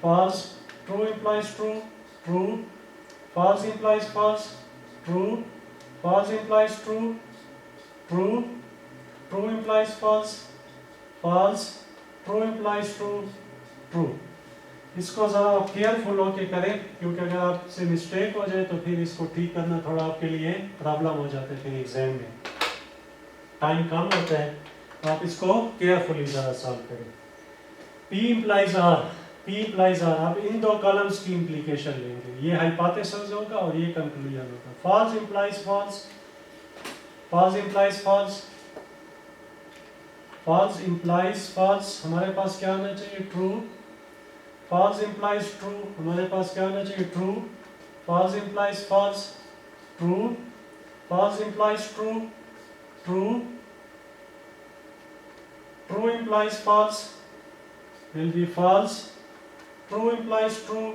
false, true implies true, true, false implies false, true, false implies true, true, true implies false, false, true implies true, true. इसको ज़रा आप careful होके करें क्योंकि अगर आपसे mistake हो जाए तो फिर इसको ठीक करना थोड़ा आपके लिए प्रॉब्लम हो जाता है। फिर एग्जाम में टाइम कम होता है तो आप इसको केयरफुली ज़रा सॉल्व करें। P implies R, P implies R। आप इन दो कॉलम्स की इंप्लीकेशन लेंगे, ये हाइपोथेसिस होगा और ये कंक्लूजन होगा। false implies false, false implies false, false implies false, हमारे पास क्या आना चाहिए? ट्रू। false implies true, हमारे पास क्या आना चाहिए? True. false implies false, true, false implies true, true, true implies false, will be false, true implies true,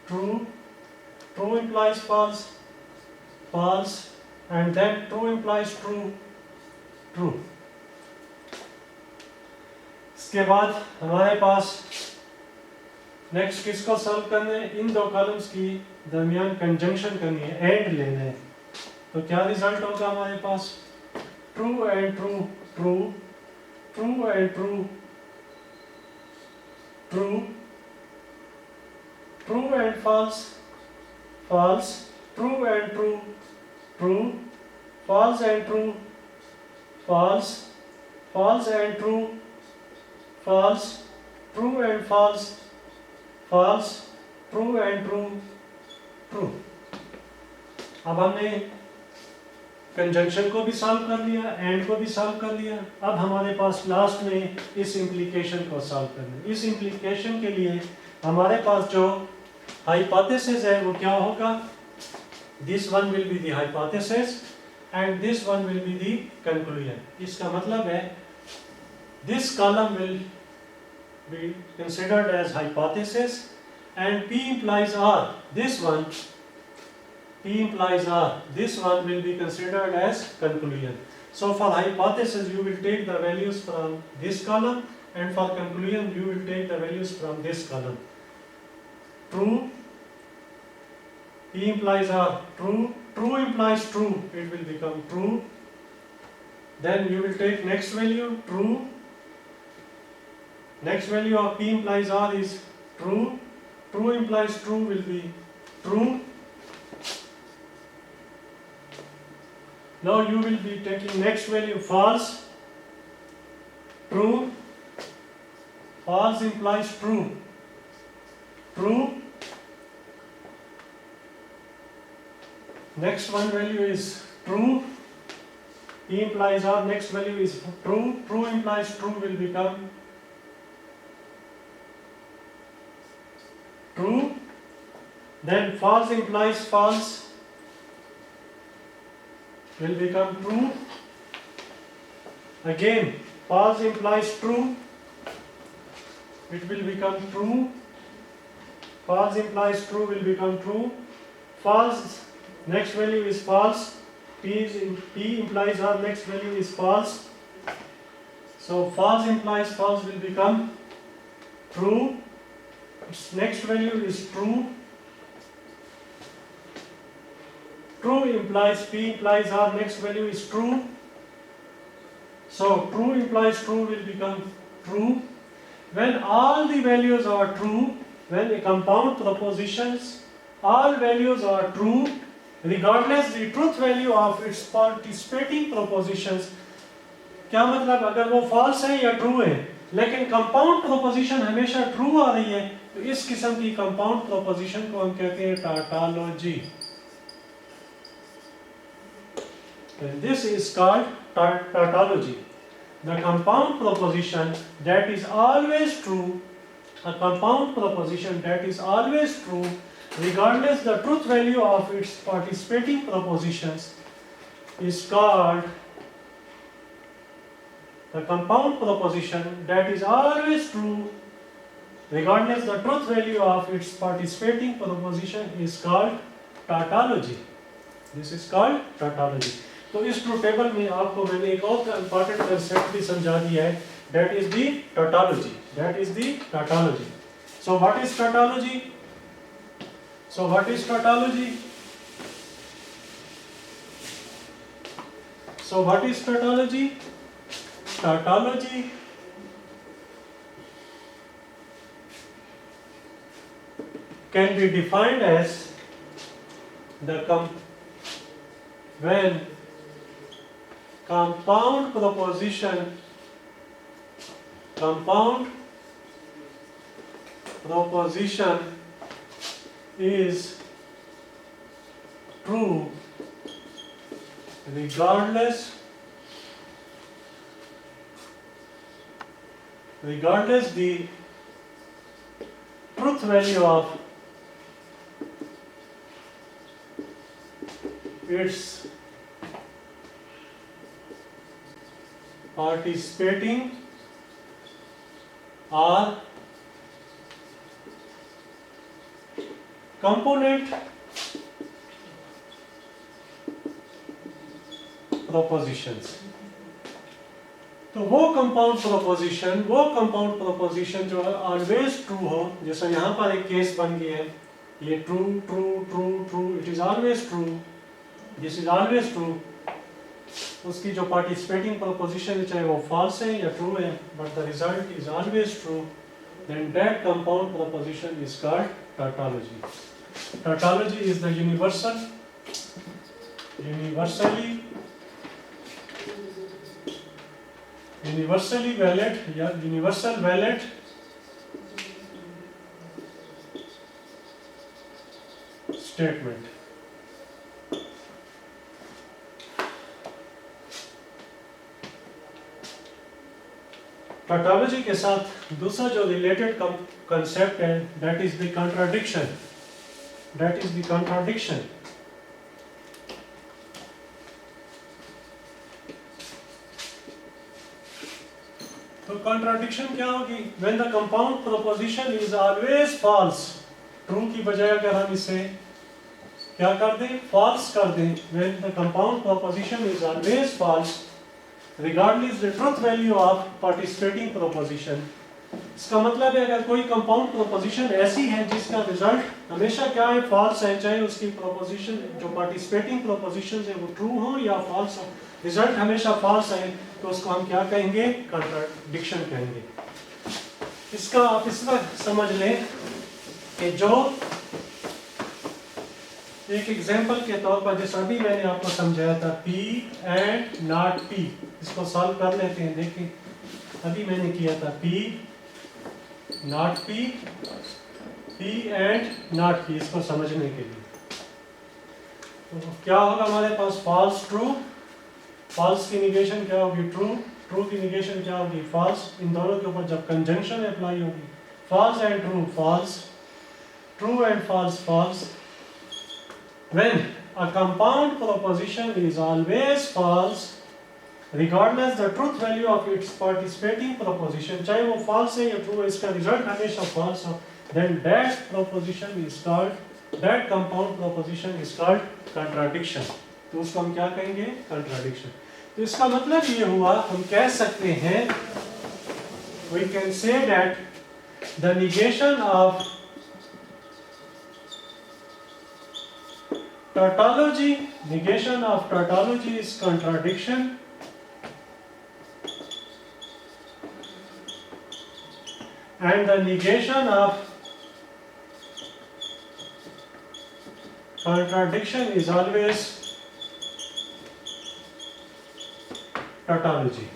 true, true implies false, false, and then true implies true, true। इसके बाद हमारे पास next किसको solve करना है? इन दो columns की दरमियान conjunction करनी है, एंड लेना है। तो क्या रिजल्ट होगा हमारे पास? True and true, true, true and true, true, true and false, false, true and true, true, false and true, false, false and true, false, true and false, false, true and true, true। अब हमने conjunction को भी solve कर लिया, and को भी solve कर लिया। अब हमारे पास लास्ट में इस इंप्लीकेशन को सॉल्व करना है। इस इंप्लीकेशन के लिए हमारे पास जो हाइपोथेसिस है वो क्या होगा? This one will be the hypothesis and this one will be the conclusion. इसका मतलब है this column will be considered as hypothesis and P implies R, this one, P implies R, this one will be considered as conclusion। So for hypothesis you will take the values from this column and for conclusion you will take the values from this column। True, P implies R, true, true implies true, it will become true। Then you will take next value, true, next value of P implies R is true, true implies true will be true. Now you will be taking next value false, true, false implies true, true. Next one value is true, P implies R, next value is true, true implies true will become true. Then false implies false will become true. Again, false implies true, it will become true. False implies true will become true. False, next value is false. P implies R, next value is false. So false implies false will become true. Its next value is true. True implies P implies R, next value is true. So true implies true will become true. When all the values are true, when a compound propositions, all values are true, regardless the truth value of its participating propositions. क्या मतलब, अगर वो false है या true है, लेकिन compound proposition हमेशा true आ रही है, तो इस किस्म की compound proposition को हम कहते हैं tautology. And this is called tautology. The compound proposition that is always true, a compound proposition that is always true, regardless the truth value of its participating propositions, is called the compound proposition that is always true, regardless the truth value of its participating proposition, is called tautology. This is called tautology. तो इस truth table में आपको मैंने एक और important concept भी समझा दिया है, that is the tautology. That is the tautology. So what is tautology? So what is tautology? So what is tautology? Tautology can be defined as when compound proposition is true regardless the truth value of its participating or component propositions. तो वो compound proposition जो always true हो, जैसा यहाँ पर एक case बन गया है, ये true true true true, it is always true, this is always true, उसकी जो पार्टिसिपेटिंग प्रोपोजिशन है चाहे वो फॉल्स है या ट्रू है, but the result is always true, then that compound proposition is called tautology. Tautology is the universally valid या universal valid statement. Tautology के साथ दूसरा जो related concept है, that is the contradiction. तो contradiction क्या होगी? When the compound proposition is always false, true की बजाय अगर हम इसे क्या कर दें? False कर दें. When the compound proposition is always false, regardless the truth value of participating proposition. इसका मतलब है अगर कोई कंपाउंड प्रोपोजिशन ऐसी है जिसका रिजल्ट हमेशा क्या है? फॉल्स है, चाहे उसकी प्रोपोजिशन जो पार्टिसिपेटिंग प्रोपोजिशंस है वो ट्रू हो या फॉल्स हो, रिजल्ट हमेशा फॉल्स है, तो उसको हम क्या कहेंगे? कॉन्ट्राडिक्शन कहेंगे. इसका आप इस तरह समझ लें कि जो एक एग्जांपल के तौर पर जैसे अभी मैंने आपको समझाया था P एंड नॉट P, इसको सॉल्व कर लेते हैं। देखिए अभी मैंने किया था P not P, P and not P, इसको समझने के लिए तो क्या होगा हमारे पास फॉल्स ट्रू, फॉल्स की निगेशन क्या होगी ट्रू, ट्रू की निगेशन क्या होगी फॉल्स। इन दोनों के ऊपर जब कंजंक्शन अप्लाई होगी, false and true false, true and false false. When a compound proposition is always false, regardless the truth value of its participating proposition, चाहे वो false है या true है, इसका result हमेशा false हो, then that proposition is called, that compound proposition is called contradiction। तो उसको हम क्या कहेंगे contradiction। तो इसका मतलब ये हुआ, हम कह सकते हैं, we can say that the negation of tautology, negation of tautology is contradiction, and the negation of contradiction is always tautology।